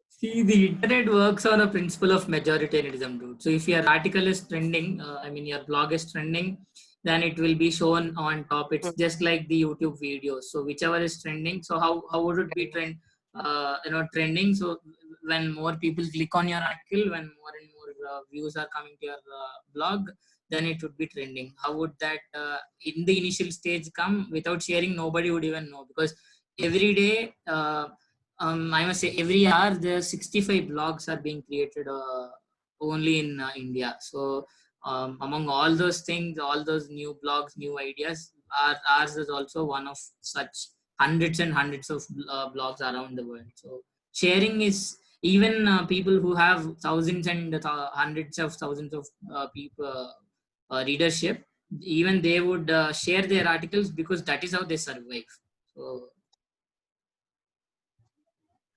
See, the internet works on a principle of majoritarianism, dude. So if your article is trending, your blog is trending, then it will be shown on top. It's Mm, just like the YouTube videos. So whichever is trending, so how would it be yeah, trending? So when more people click on your article, when more and more views are coming to your blog, then it would be trending. How would that in the initial stage come without sharing? Nobody would even know, because every day. I must say every hour there are 65 blogs are being created only in India. So among all those things, all those new blogs, new ideas, ours is also one of such hundreds and hundreds of blogs around the world. So sharing is even people who have thousands and hundreds of thousands of people readership, even they would share their articles because that is how they survive. So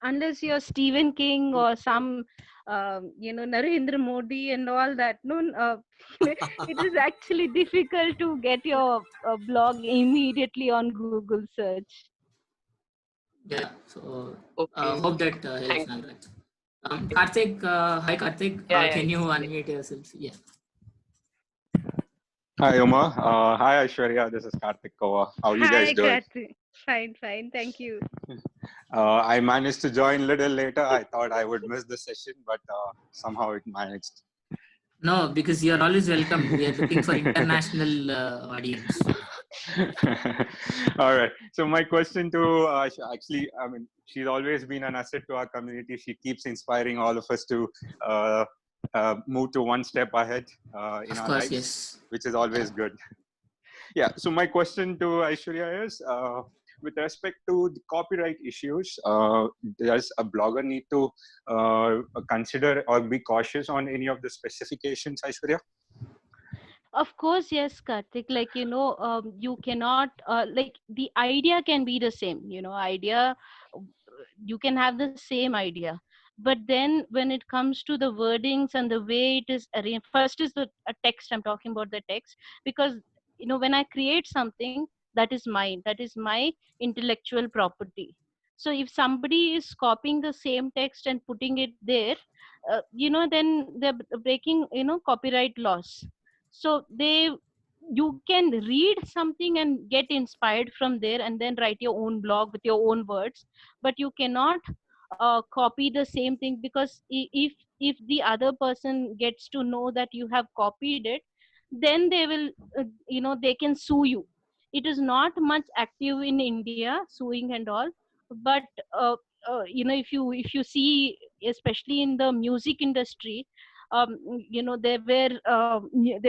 Unless you're Stephen King or some, Narendra Modi and all that, no, it is actually difficult to get your blog immediately on Google search. yeah, so Okay. hope that helps, Thank. Nagraj. Karthik, hi Karthik, Yeah, yeah, can you it's unmute yourself? Yeah. Hi, Uma. Hi, Aishwarya. This is Karthik Kawa. How are you guys Hi, doing? Karthi. Fine. Thank you. I managed to join a little later. I thought I would miss the session, but somehow it managed. No, because you're always welcome. We are looking for international audience. All right. So my question to actually, I mean, she's always been an asset to our community. She keeps inspiring all of us to move to one step ahead in Of our course, lives, yes. which is always good. Yeah. So my question to Aishwarya is, with respect to the copyright issues, does a blogger need to consider or be cautious on any of the specifications, Aishwarya? Of course, yes, Karthik. Like, you cannot, like, the idea can be the same, you can have the same idea. But then when it comes to the wordings and the way it is arranged, first is the a text, I'm talking about the text, because, when I create something, that is mine, that is my intellectual property. So if somebody is copying the same text and putting it there, then they're breaking, copyright laws. So you can read something and get inspired from there and then write your own blog with your own words, but you cannot copy the same thing, because if the other person gets to know that you have copied it, then they will, they can sue you. It is not much active in India, suing and all, but uh, if you see, especially in the music industry, there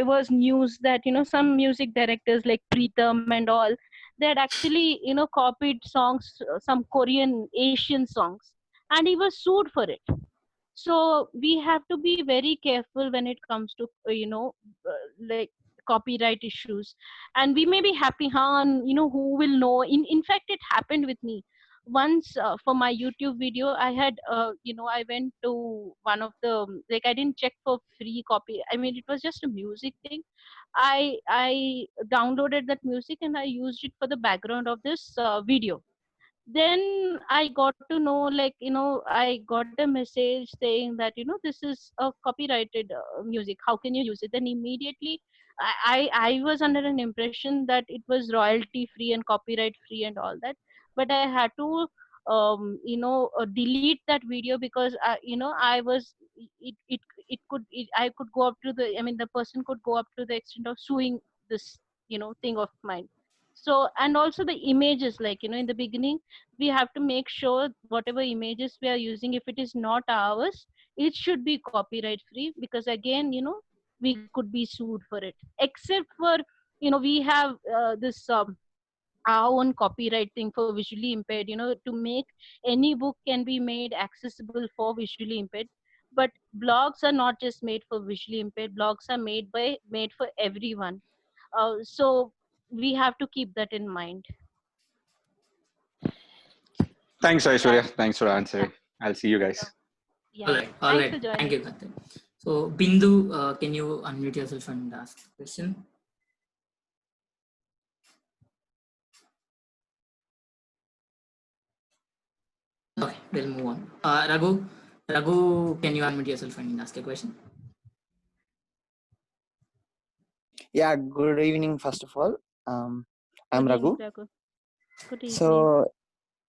was news that, some music directors like Pritam and all, they had actually, copied songs, some Korean Asian songs, and he was sued for it. So we have to be very careful when it comes to, like, copyright issues. And we may be happy, who will know. In fact, it happened with me once. For my YouTube video, I had, I went to one of the, like, I didn't check for free copy, I mean, it was just a music thing. I downloaded that music and I used it for the background of this video. Then I got to know, like, I got a message saying that, this is a copyrighted music, how can you use it? Then immediately I was under an impression that it was royalty free and copyright free and all that, but I had to delete that video, because I was, it could, I could go up to the, I mean, the person could go up to the extent of suing this, thing of mine. So, and also the images, like, in the beginning, we have to make sure whatever images we are using, if it is not ours, it should be copyright free, because again, we could be sued for it. Except for, we have this our own copyright thing for visually impaired, to make any book can be made accessible for visually impaired. But blogs are not just made for visually impaired, blogs are made for everyone. So we have to keep that in mind. Thanks, Aishwarya. Yeah. Thanks for answering. I'll see you guys. All Yeah. right, all Thanks right. for joining. Thank you, Karthik. So Bindu, can you unmute yourself and ask the question? Okay, we'll move on. Raghu, can you unmute yourself and ask a question? Yeah, good evening, first of all. I'm Good Raghu. evening, Raghu. Good evening. So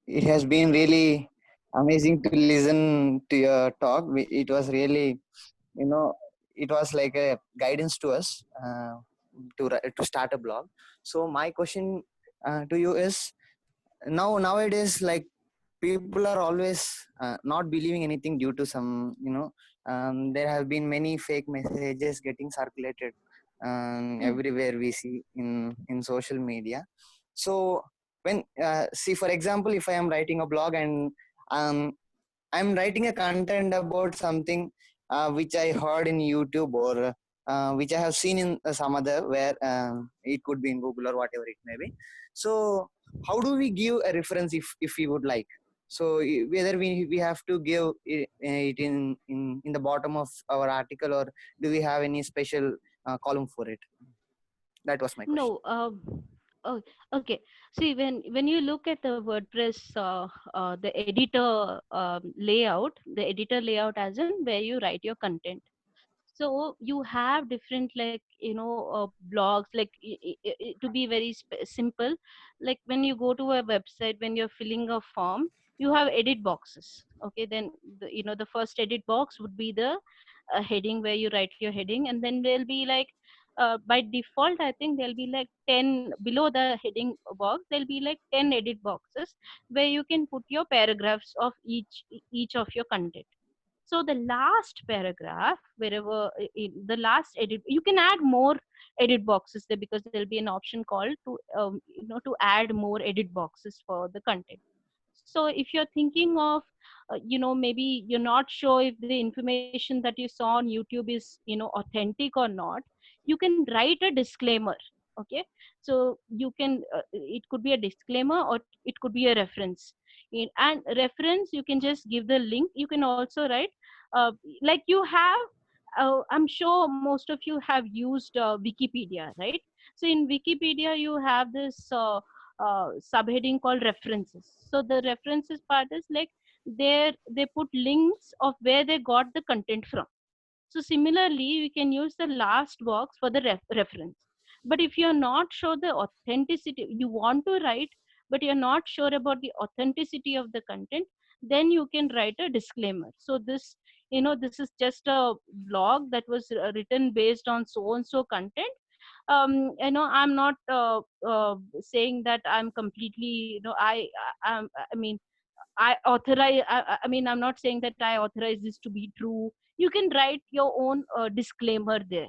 it has been really amazing to listen to your talk. It was really, it was like a guidance to us to start a blog. So my question to you is, nowadays, like, people are always not believing anything due to some, there have been many fake messages getting circulated everywhere we see in social media. So when see, for example, if I am writing a blog and um, I'm writing a content about something which I heard in YouTube or which I have seen in some other where it could be in Google or whatever it may be. So how do we give a reference if we would like? So whether we have to give it in the bottom of our article, or do we have any special column for it? That was my question. No. Oh, okay. See, when you look at the WordPress, the editor layout, the editor layout as in where you write your content. So you have different, like, blogs, like, to be very simple, like when you go to a website, when you're filling a form, you have edit boxes. Okay, then the first edit box would be the heading, where you write your heading, and then there'll be like, by default, I think there'll be like 10 below the heading box. There'll be like 10 edit boxes where you can put your paragraphs of each of your content. So the last paragraph, wherever in the last edit, you can add more edit boxes there, because there'll be an option called to add more edit boxes for the content. So if you're thinking of maybe you're not sure if the information that you saw on YouTube is authentic or not, you can write a disclaimer. Okay, so you can it could be a disclaimer, or it could be a reference. And reference, you can just give the link. You can also write, like you have, I'm sure most of you have used Wikipedia, right? So in Wikipedia you have this subheading called references. So the references part is like, there they put links of where they got the content from. So similarly, we can use the last box for the reference. But if you're not sure the authenticity, you want to write, but you're not sure about the authenticity of the content, then you can write a disclaimer. So this is just a blog that was written based on so and so content. I'm not saying that I'm completely, I mean, I authorize, I mean, I'm not saying that I authorize this to be true. You can write your own disclaimer there,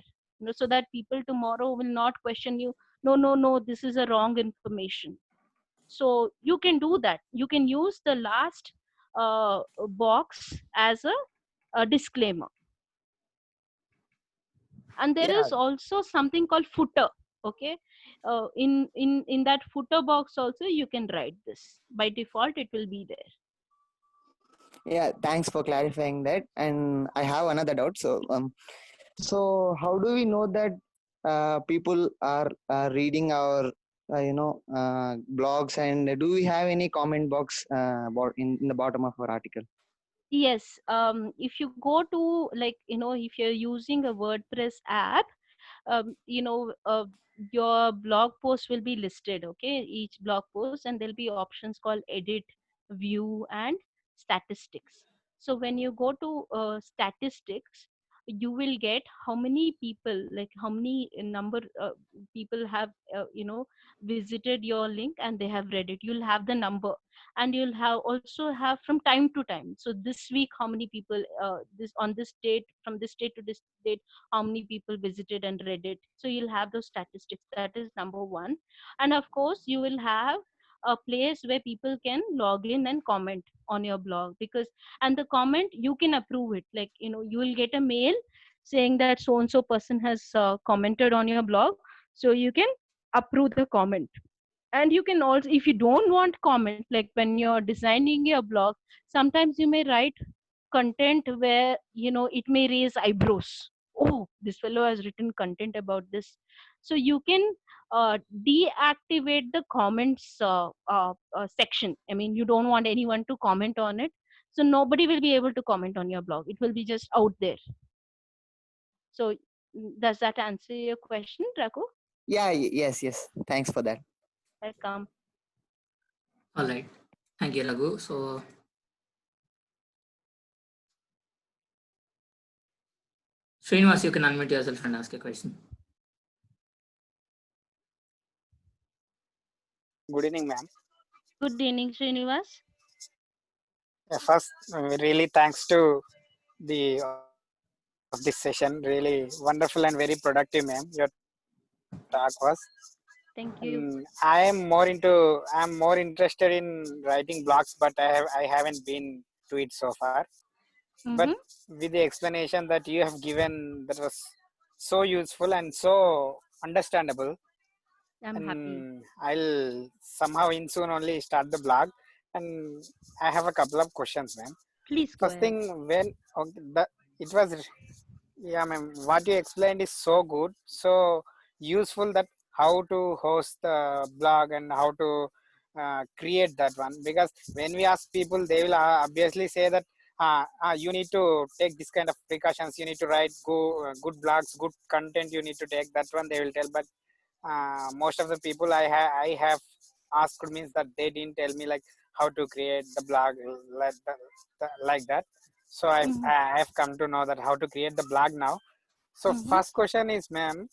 so that people tomorrow will not question you. No, no, no, this is a wrong information. So you can do that. You can use the last box as a disclaimer. And there Yeah, is also something called footer. Okay, in that footer box also you can write this. By default, it will be there. Yeah, thanks for clarifying that. And I have another doubt. So how do we know that people are reading our blogs, and do we have any comment box in the bottom of our article? Yes, if you go to, like, if you're using a WordPress app, your blog post will be listed. Okay, each blog post, and there'll be options called edit, view, and statistics. So when you go to statistics, you will get how many people, like how many number people have visited your link and they have read it. You'll have the number, and you'll have also have from time to time. So this week, how many people, this on this date, from this date to this date, how many people visited and read it. So you'll have those statistics. That is number one. And of course, you will have a place where people can log in and comment on your blog, because, and the comment, you can approve it. Like, you will get a mail saying that so and so person has commented on your blog. So you can approve the comment. And you can also, if you don't want comment, like when you're designing your blog, sometimes you may write content where it may raise eyebrows. Oh, this fellow has written content about this. So you can deactivate the comments section. I mean, you don't want anyone to comment on it, so nobody will be able to comment on your blog. It will be just out there. So does that answer your question, Rako? Yeah, yes. Thanks for that. Welcome. All right. Thank you, Raghu. So Srinivas, you can unmute yourself and ask a question. Good evening, ma'am. Good evening, Srinivas. First, really thanks to the of this session. Really wonderful and very productive, ma'am. Your talk was. Thank you. I'm more interested in writing blogs, but I haven't been to it so far. But Mm-hmm. with the explanation that you have given, that was so useful and so understandable. I'm happy. And I'll somehow in soon only start the blog. And I have a couple of questions, ma'am. Please go First ahead. thing, when okay, it was, yeah, ma'am, what you explained is so good, so useful, that how to host the blog and how to create that one. Because when we ask people, they will obviously say that you need to take this kind of precautions, you need to write good blogs, good content, you need to take that one, they will tell. But most of the people I have asked means that they didn't tell me like how to create the blog like that. So Mm-hmm. I've come to know that how to create the blog now. So Mm-hmm. first question is, ma'am,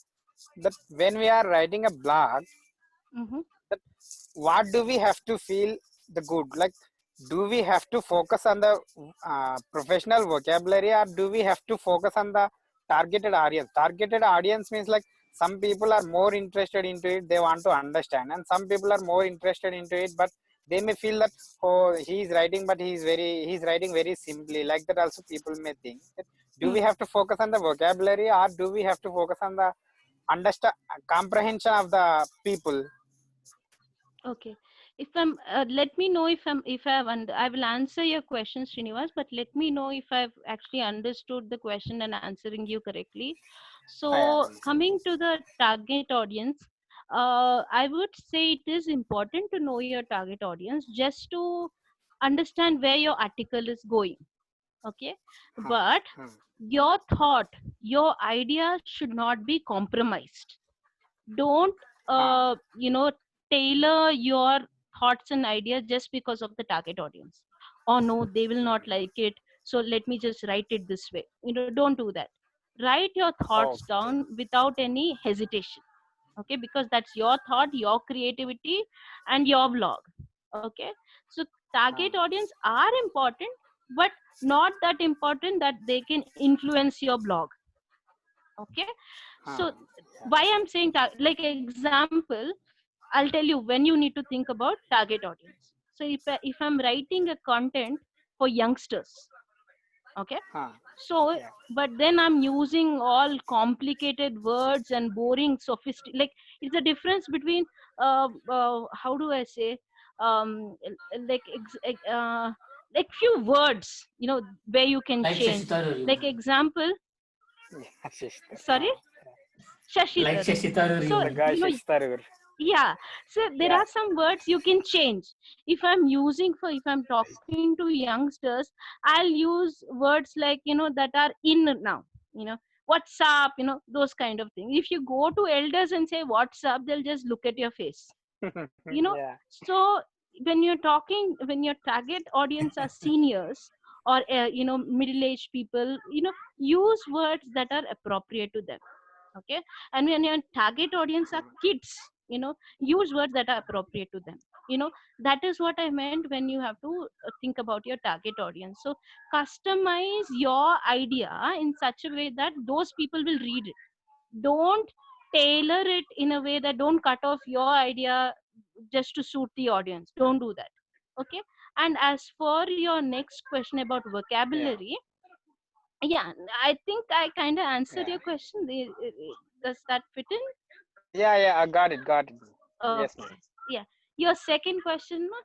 that when we are writing a blog, Mm-hmm. that what do we have to feel the good? Like, do we have to focus on the professional vocabulary, or do we have to focus on the targeted audience? Targeted audience means like some people are more interested into it, they want to understand, and some people are more interested into it, but they may feel that, oh, he's writing, but he's writing very simply. Like that also people may think. Do we have to focus on the vocabulary, or do we have to focus on the understand comprehension of the people? Okay. If I'm, let me know if I will answer your question, Srinivas, but let me know if I've actually understood the question and answering you correctly. Yeah. So, coming to the target audience, I would say it is important to know your target audience just to understand where your article is going. Okay. But your thought, your idea should not be compromised. Don't tailor your thoughts and ideas just because of the target audience. Oh no, they will not like it, so let me just write it this way. Don't do that. Write your thoughts Okay. down without any hesitation. Okay, because that's your thought, your creativity, and your blog. Okay, so target audience are important, but not that important that they can influence your blog. Okay, so why I'm saying like example, I'll tell you when you need to think about target audience. So if I'm writing a content for youngsters, okay, so but then I'm using all complicated words and boring sophisticated, like it's a difference between how do I say, like like few words, where you can Like change. Shashi Tharoor, Like example, sorry, Shashi like Tharoor. Shashi Tharoor, So The guy Shishtarur. yeah, so there Yeah. are some words you can change. If I'm talking to youngsters, I'll use words like, that are in now, what's up, those kind of things. If you go to elders and say what's up, they'll just look at your face, Yeah. so when your target audience are seniors or middle-aged people, use words that are appropriate to them. Okay, and when your target audience are kids, use words that are appropriate to them. That is what I meant when you have to think about your target audience. So customize your idea in such a way that those people will read it. Don't tailor it in a way that don't cut off your idea just to suit the audience. Don't do that. Okay, and as for your next question about vocabulary, yeah, I think I kind of answered Yeah. your question. Does that fit in? Yeah. I got it. Got it. Yes, ma'am. Okay. Yeah. Your second question, ma?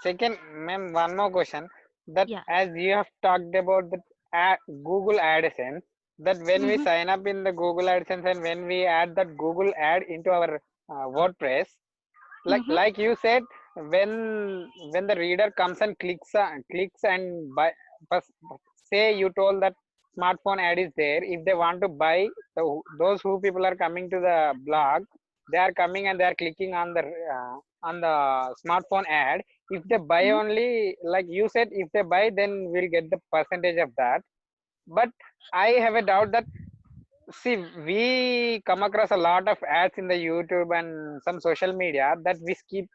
Second, ma'am, one more question. That Yeah. as you have talked about the Google AdSense, that when we Mm-hmm. sign up in the Google AdSense and when we add that Google ad into our WordPress, Mm-hmm. like you said, when the reader comes and clicks and buy, first, say you told that smartphone ad is there. If they want to buy, those who people are coming to the blog, they are coming and they are clicking on the smartphone ad. If they buy Mm-hmm. only, like you said, if they buy, then we'll get the percentage of that. But I have a doubt that, see, we come across a lot of ads in the YouTube and some social media that we skip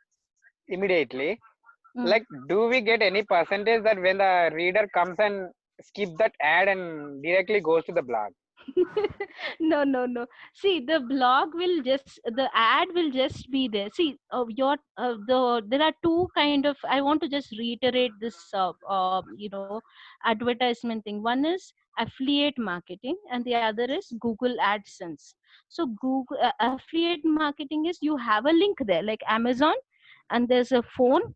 immediately. Mm. Like, do we get any percentage that when the reader comes and skip that ad and directly goes to the blog. No. See, the blog will just, the ad will just be there. See, there are two kind of, I want to just reiterate this, advertisement thing. One is affiliate marketing and the other is Google AdSense. So Google affiliate marketing is you have a link there like Amazon, and there's a phone,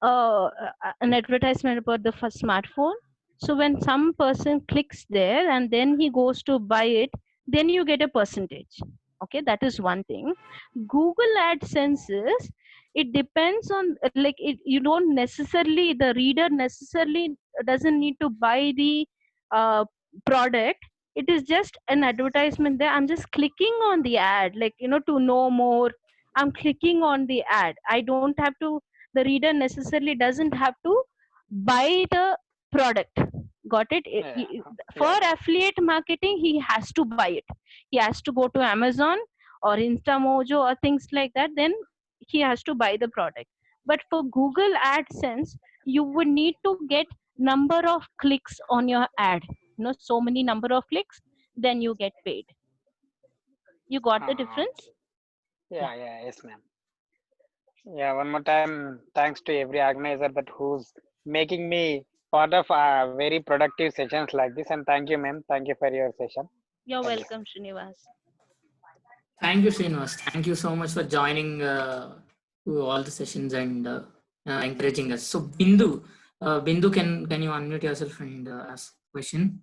an advertisement about the first smartphone. So when some person clicks there and then he goes to buy it, then you get a percentage. Okay, that is one thing. Google AdSense is, it depends on like it, you don't necessarily, the reader necessarily doesn't need to buy the product. It is just an advertisement there. I'm just clicking on the ad, like, to know more. I'm clicking on the ad. I don't have to, the reader necessarily doesn't have to buy the product. Got it? For affiliate marketing, he has to buy it. He has to go to Amazon or Instamojo or things like that. Then he has to buy the product. But for Google AdSense, you would need to get number of clicks on your ad. So many number of clicks, then you get paid. You got the difference? Yeah, yes, ma'am. Yeah, one more time, thanks to every organizer that who's making me part of very productive sessions like this. And thank you, ma'am. Thank you for your session. You're welcome, Srinivas. Thank you, Srinivas. Thank you so much for joining to all the sessions and encouraging us. So, Bindu, can you unmute yourself and ask a question?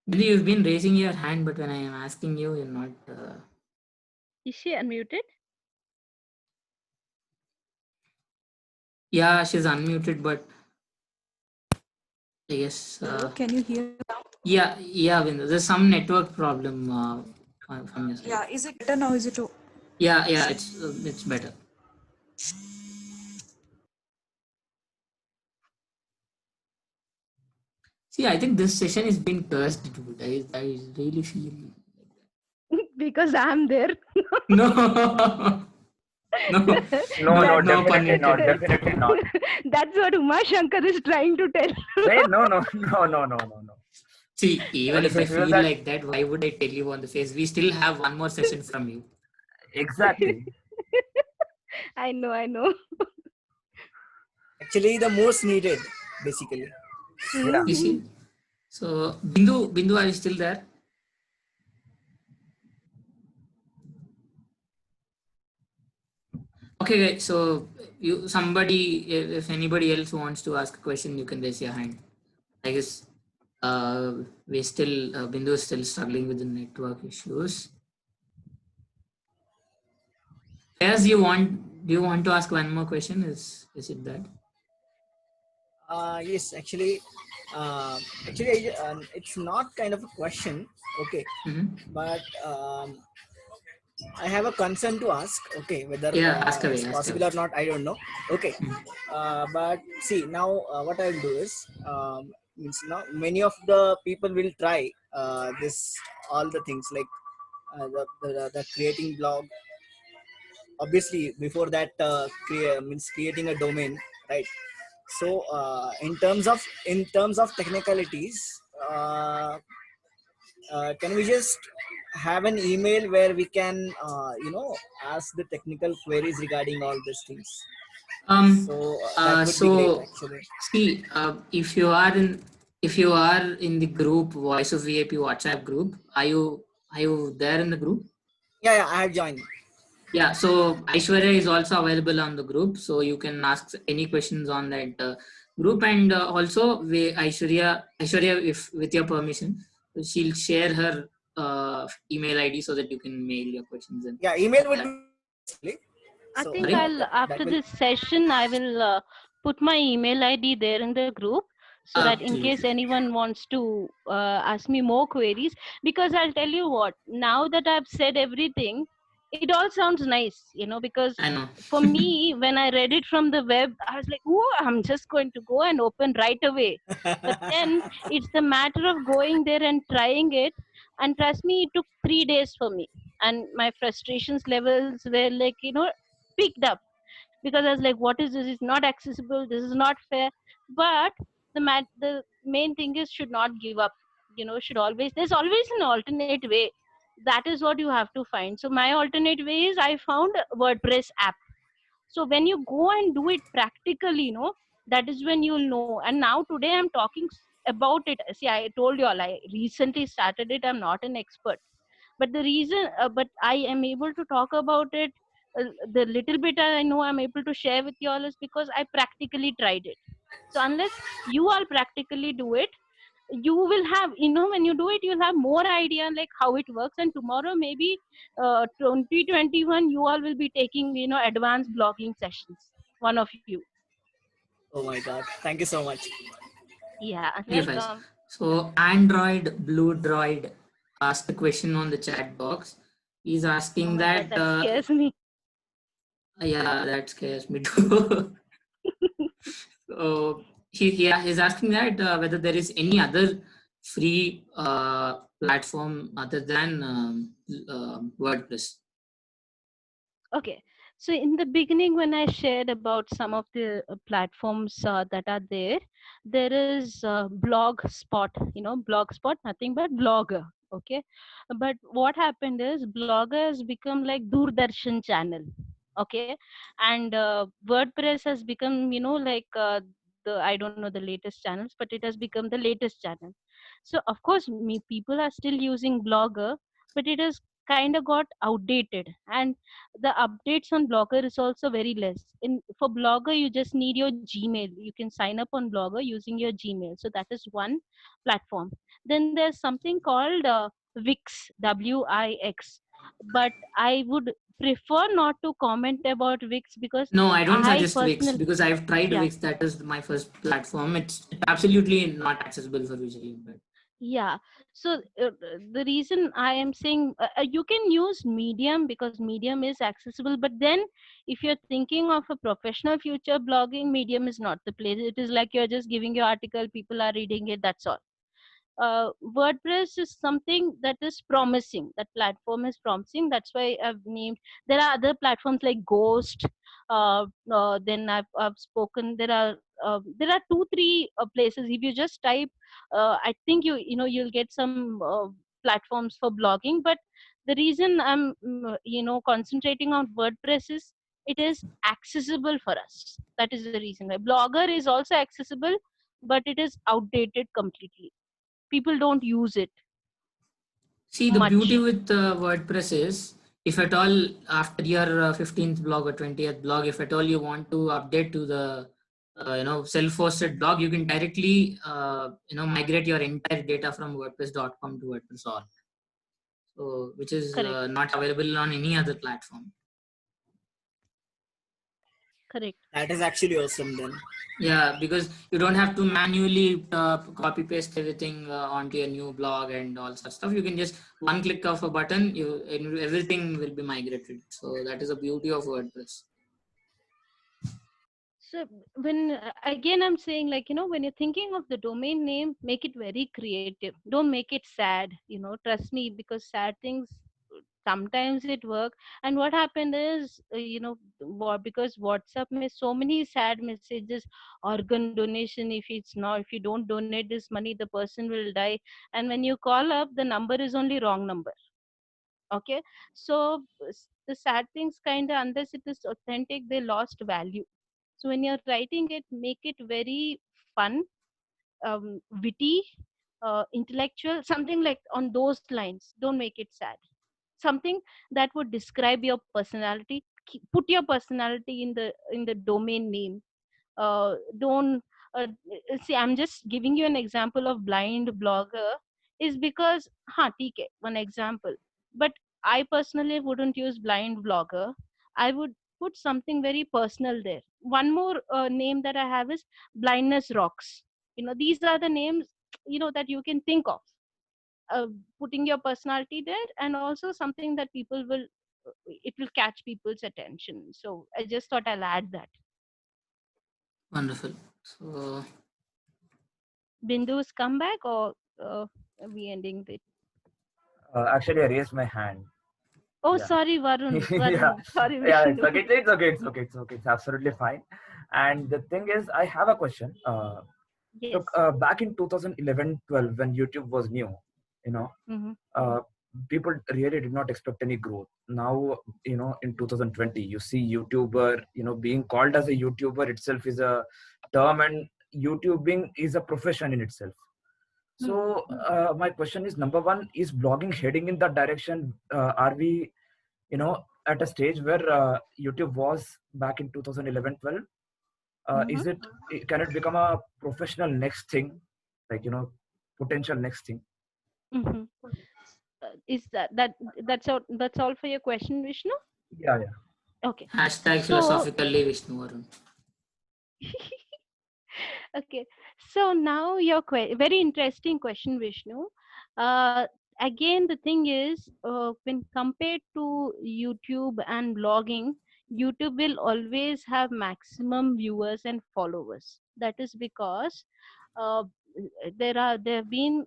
Bindu, you've been raising your hand, but when I am asking you, you're not. Is she unmuted? Yeah, she's unmuted, but I guess. Can you hear now? Yeah, Bindu. There's some network problem from your side. Yeah, is it better now? Is it? Yeah, it's better. See, I think this session is being cursed, dude. I really feel Because I'm there. no. No, Definitely not. Definitely not. That's what Uma Shankar is trying to tell. Hey, no. See, even if I If you feel that- like that, why would I tell you on the face? We still have one more session from you. Exactly. I know. Actually, the most needed, basically. Yeah. You see? So, Bindu, are you still there? Okay, guys. So, if anybody else wants to ask a question, you can raise your hand. I guess Bindu is still struggling with the network issues. As do you want to ask one more question? Is it that? Yes, actually, it's not kind of a question, okay, but I have a concern to ask, okay, whether ask away, it's ask possible away. or not, I don't know, okay. But see, now what I'll do is, means now many of the people will try all the things like the creating blog. Obviously, before that, creating a domain, right? So in terms of technicalities, can we just have an email where we can ask the technical queries regarding all these things? So that would be great, actually. See, if you are in the group Voice of VIP WhatsApp group, are you there in the group? Yeah, I have joined. Yeah, so Aishwarya is also available on the group, so you can ask any questions on that group, and also Aishwarya, if with your permission, she'll share her email ID so that you can mail your questions in. Yeah, email would be. I So, think Sorry? after this session, I will put my email ID there in the group, so that in case anyone wants to ask me more queries, because I'll tell you what, now that I've said everything, it all sounds nice, because I know. for me, when I read it from the web, I was like, oh, I'm just going to go and open right away. But then it's the matter of going there and trying it. And trust me, it took 3 days for me. And my frustrations levels were like, picked up. because I was like, what is this? It's not accessible. This is not fair. But the main thing is, should not give up. Should always, there's always an alternate way. That is what you have to find. So my alternate way is, I found a WordPress app. So when you go and do it practically, that is when you'll know. And now today I'm talking about it. See, I told you all, I recently started it. I'm not an expert, but the reason but I am able to talk about it, the little bit I know I'm able to share with you all, is because I practically tried it. So unless you all practically do it, you will have, when you do it, you'll have more idea like how it works. And tomorrow maybe 2021, you all will be taking advanced blogging sessions, one of you. Oh my God. Thank you so much. Yeah, Thank you, Faiz. welcome. So Android Blue Droid asked a question on the chat box. He's Oh asking my God, that, that scares me. yeah, that scares me too. So he's asking that whether there is any other free platform other than WordPress. Okay, so in the beginning, when I shared about some of the platforms that are there, there is Blogspot. Blogspot, nothing but Blogger. Okay, but what happened is, Blogger has become like Doordarshan channel. Okay, and WordPress has become, like the, I don't know the latest channels, but it has become the latest channel. So of course, people are still using Blogger, but it has kind of got outdated. And the updates on Blogger is also very less. In For Blogger, you just need your Gmail. You can sign up on Blogger using your Gmail. So that is one platform. Then there's something called Wix, Wix. But I would prefer not to comment about Wix, because No, I don't I suggest Wix personally, because I've tried yeah, Wix. That is my first platform. It's absolutely not accessible for visually impaired. yeah. So the reason I am saying, you can use Medium, because Medium is accessible. But then if you're thinking of a professional future blogging, Medium is not the place. It is like you're just giving your article, people are reading it, that's all. WordPress is something that is promising. That platform is promising. That's why I've named. There are other platforms like Ghost. Then I've spoken. There are 2-3 places. If you just type, I think you'll get some platforms for blogging. But the reason I'm concentrating on WordPress is, it is accessible for us. That is the reason why. Blogger is also accessible, but it is outdated completely. People don't use it See, the much. beauty with WordPress is, if at all after your 15th blog or 20th blog, if at all you want to update to the self-hosted blog, you can directly migrate your entire data from WordPress.com to WordPress.org. So, which is Correct. not available on any other platform. Correct. That is actually awesome then. Yeah, because you don't have to manually copy paste everything onto your new blog and all such stuff. You can just one click of a button, everything will be migrated. So that is the beauty of WordPress. So when again I'm saying, like, when you're thinking of the domain name, make it very creative. Don't make it sad. Trust me, because sad things sometimes it work. And what happened is, because WhatsApp has so many sad messages, organ donation. If you don't donate this money, the person will die. And when you call up, the number is only wrong number. Okay, so the sad things, kind of, unless it is authentic, they lost value. So when you're writing it, make it very fun, witty, intellectual, something like on those lines. Don't make it sad. Something that would describe your personality. Put your personality in the domain name. Don't See, I'm just giving you an example of blind blogger, is because theek hai, one example. But I personally wouldn't use blind blogger. I would put something very personal there. One more name that I have is blindness rocks. These are the names that you can think of, uh, putting your personality there, and also something that people will it will catch people's attention. So I just thought I'll add that. Wonderful. So Bindu's come back, or are we ending it? Actually, I raised my hand. Oh, Yeah. sorry, Varun. Yeah, Varun. Sorry, yeah, Vishnu. it's absolutely fine. And the thing is, I have a question. Yes. So back in 2011-12, when YouTube was new, you know, Mm-hmm. uh, people really did not expect any growth. Now, in 2020, you see YouTuber, being called as a YouTuber itself is a term, and YouTubing is a profession in itself. So my question is, number one, is blogging heading in that direction? Are we, at a stage where YouTube was back in 2011-12? Mm-hmm. Is it, can it become a professional next thing, like, potential next thing? Mm-hmm. Is that's all for your question, Vishnu? Yeah, yeah. Okay. Hashtag So philosophically Vishnu Varun. okay. So now your very interesting question, Vishnu. Uh, Again, the thing is, when compared to YouTube and blogging, YouTube will always have maximum viewers and followers. That is because uh, there have been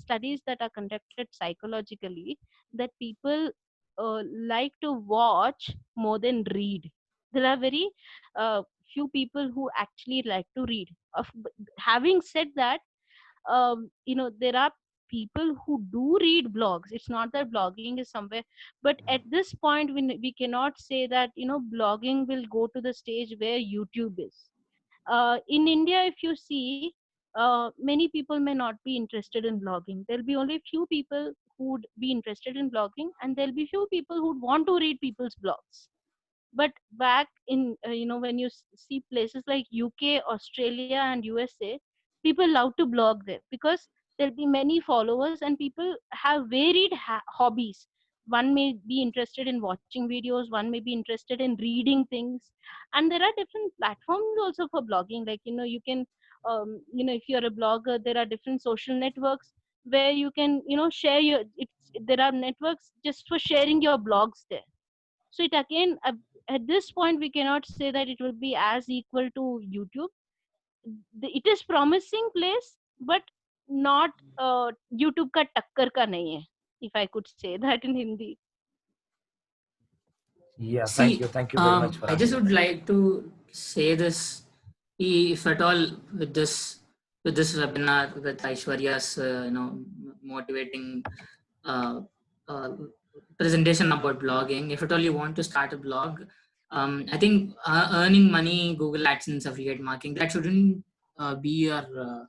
studies that are conducted psychologically that people like to watch more than read. There are very few people who actually like to read. Having said that, there are people who do read blogs. It's not that blogging is somewhere, but at this point we cannot say that blogging will go to the stage where YouTube is. In India, if you see, many people may not be interested in blogging. There'll be only few people who would be interested in blogging, and there'll be few people who want to read people's blogs. But back in when you see places like UK, Australia, and USA, people love to blog there because there'll be many followers and people have varied hobbies. One may be interested in watching videos, one may be interested in reading things, and there are different platforms also for blogging. Like you can if you're a blogger, there are different social networks where you can share your there are networks just for sharing your blogs there. So it again, at this point, we cannot say that it will be as equal to YouTube. It is promising place, but not YouTube का टक्कर का नहीं है. If I could say that in Hindi. Yeah, See, thank you very much for I just answering would that. like to say this, if at all with this webinar with Aishwarya's motivating uh, uh, presentation about blogging. If at all you want to start a blog, I think earning money, Google AdSense, affiliate marketing, that shouldn't be your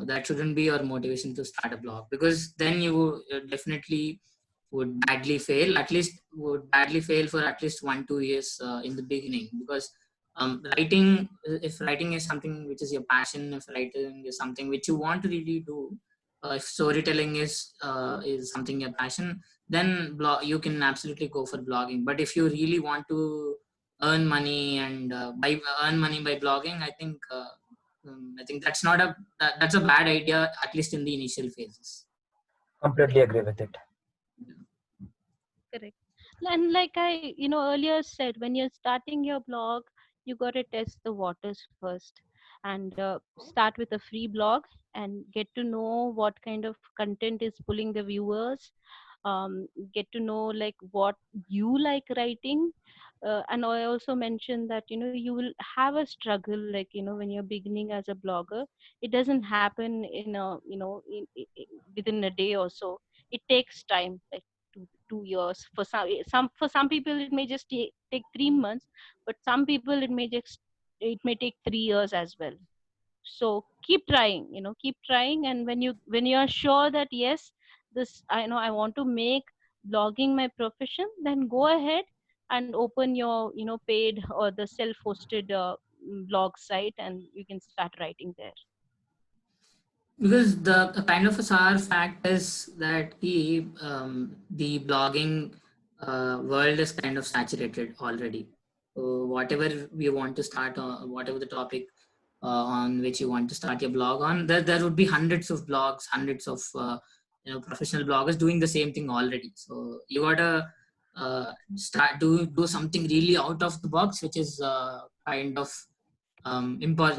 that shouldn't be your motivation to start a blog, because then you definitely would badly fail, at least would badly fail for at least 1-2 years in the beginning. Because writing, if writing is something which is your passion, if writing is something which you want to really do, if storytelling is something your passion, then you can absolutely go for blogging. But if you really want to earn money and earn money by blogging, I think that's a bad idea, at least in the initial phases. Completely agree with it. Correct. And like I earlier said, when you're starting your blog, you got to test the waters first, and start with a free blog and get to know what kind of content is pulling the viewers. Get to know like what you like writing. And I also mentioned that you will have a struggle, like when you're beginning as a blogger. It doesn't happen in a within a day or so. It takes time, like 2 years. For some people it may just take 3 months, but some people it may take 3 years as well. So keep trying, keep trying. And when you are sure that yes, this I want to make blogging my profession, then go ahead and open your paid or the self-hosted blog site, and you can start writing there. Because the kind of a sour fact is that the blogging world is kind of saturated already. So whatever we want to start, whatever the topic on which you want to start your blog on, there would be hundreds of blogs, hundreds of professional bloggers doing the same thing already. So you gotta start do something really out of the box, which is kind of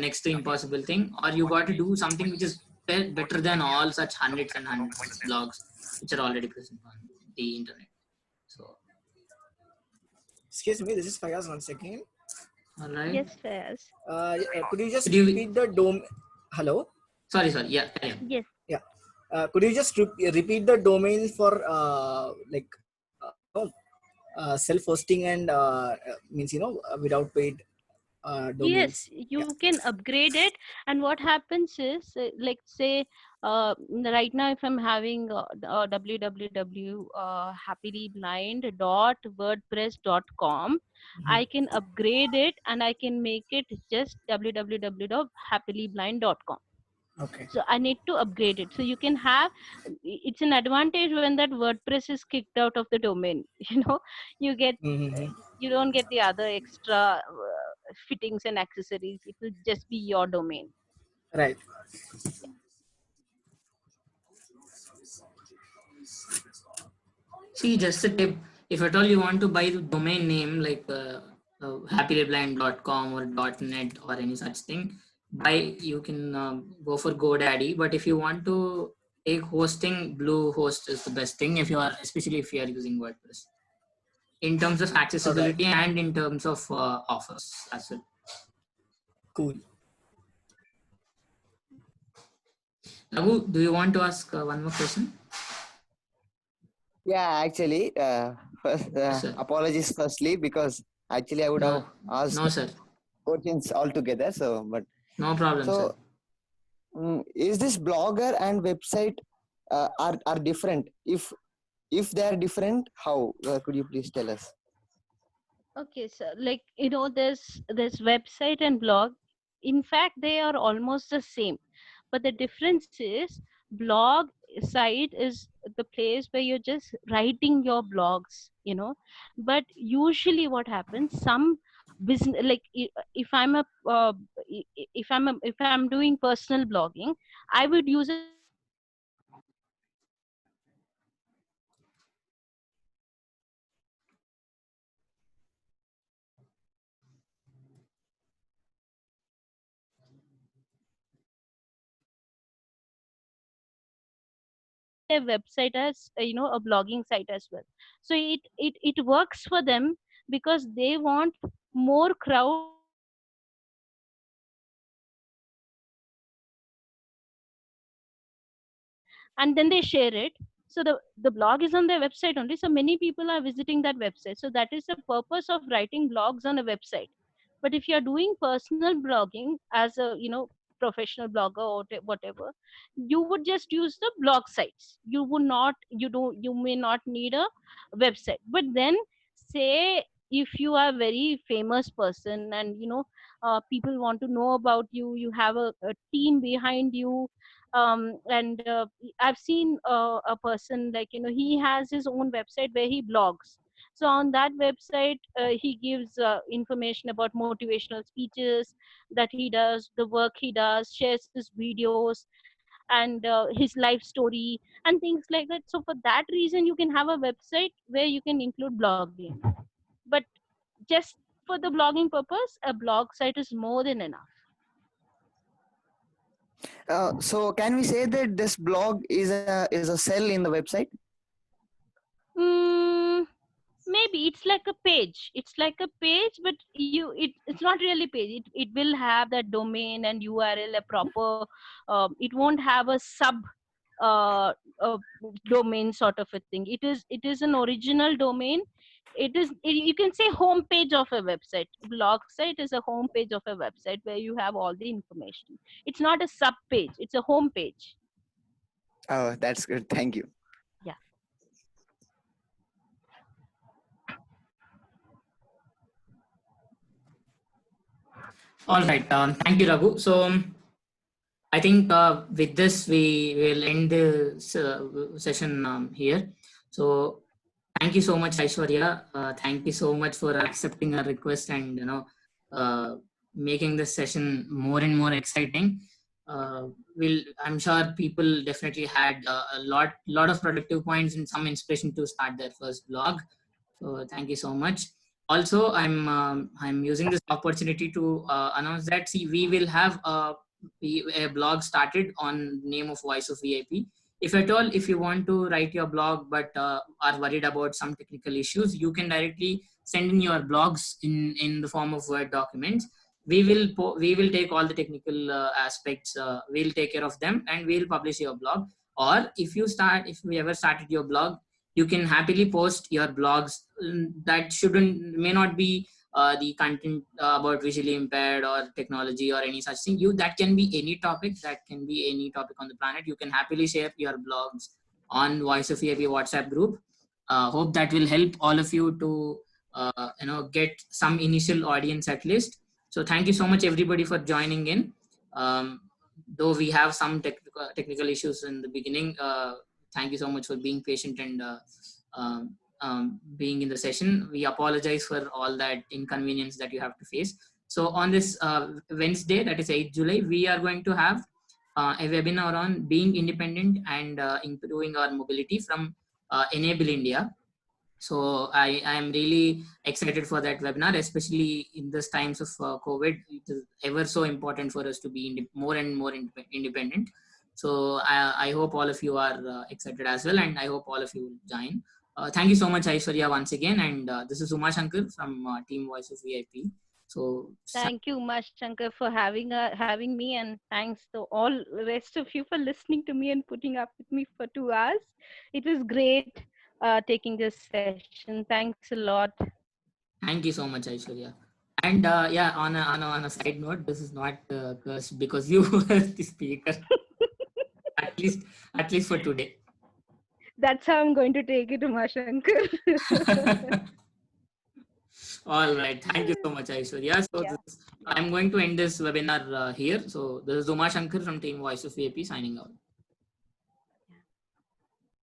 next to impossible thing, or you got to do something which is better than all such hundreds and hundreds of blogs which are already present on the internet. So, Excuse me, this is Fayaz. One second. all right. Yes, Fayaz. Could you just Could you- repeat the domain? Hello. Sorry. Yeah. Yeah. Yes. Yeah. Could you just repeat the domain for self-hosting and means without paid domains? Yes, you can upgrade it. And what happens is, like, say, right now, if I'm having www happylyblind.wordpress.com, I can upgrade it and I can make it just www.happylyblind.com. Okay. So I need to upgrade it. So you can have, it's an advantage when that WordPress is kicked out of the domain. You get, you don't get the other extra fittings and accessories. It will just be your domain. Right. See, just a tip. If at all you want to buy the domain name like happylyblind.com or .net or any such thing, you can go for GoDaddy. But if you want to take hosting, Bluehost is the best thing. Especially if you are using WordPress, in terms of accessibility and in terms of offers as well. Cool. Raghu, do you want to ask one more question? Yeah, actually, first, Yes, sir. apologies firstly, because actually I would have asked No, sir. questions altogether. So, but No problem, sir. Is this blogger and website are different? If they are different, how? Could you please tell us? Okay, so like, there's website and blog. In fact, they are almost the same, but the difference is blog site is the place where you're just writing your blogs, but usually what happens, some business, like, if I'm doing personal blogging, I would use a website as a blogging site as well. So it works for them because they want more crowd, and then they share it. So the blog is on their website only, so many people are visiting that website. So that is the purpose of writing blogs on a website. But if you're doing personal blogging as a professional blogger or whatever, you would just use the blog sites. You may not need a website. But then, say if you are a very famous person and people want to know about you, you have a team behind you, and I've seen a person, like, he has his own website where he blogs. So on that website, he gives information about motivational speeches that he does, the work he does, shares his videos, and his life story and things like that. So for that reason, you can have a website where you can include blogging. But just for the blogging purpose, a blog site is more than enough. So can we say that this blog is a cell in the website? Maybe it's like a page. But it's not really page. It will have that domain and URL, a proper. It won't have a sub uh, domain sort of a thing. It is an original domain. You can say home page of a website. Blog site is a home page of a website where you have all the information. It's not a sub page. It's a home page. Oh, that's good. Thank you. Yeah. All right. Thank you, Raghu. So I think with this we will end the session here. So thank you so much, Aishwarya. Thank you so much for accepting our request and making this session more and more exciting. I'm sure people definitely had a lot of productive points and some inspiration to start their first blog. So thank you so much. Also, I'm using this opportunity to announce that we will have a blog started on name of Voice of VIP. if at all, if you want to write your blog but are worried about some technical issues, you can directly send in your blogs in the form of Word documents. We will take all the technical aspects. We'll take care of them, and we'll publish your blog. Or if you ever started your blog, you can happily post your blogs that may not be the content about visually impaired or technology or any such thing. That can be any topic. That can be any topic on the planet. You can happily share your blogs on Voice of EIP WhatsApp group. Hope that will help all of you to get some initial audience at least. So thank you so much everybody for joining in. Though we have some technical issues in the beginning, thank you so much for being patient and being in the session. We apologize for all that inconvenience that you have to face. So on this Wednesday, that is 8th July, we are going to have a webinar on being independent and improving our mobility from Enable India. So I am really excited for that webinar, especially in this times of COVID. It is ever so important for us to be more and more independent. So I hope all of you are excited as well, and I hope all of you will join. Thank you so much, Aishwarya, once again. And this is Uma Shankar from Team Voice of EIP. So thank you, Uma Shankar, for having me, and thanks to all the rest of you for listening to me and putting up with me for 2 hours. It was great taking this session. Thanks a lot. Thank you so much, Aishwarya. And yeah, on a side note, this is not cursed because you were the speaker. at least for today. That's how I'm going to take it, Uma Shankar. All right. Thank you so much, Aishwarya. So I'm going to end this webinar here. So this is Uma Shankar from Team Voice of EIP signing out.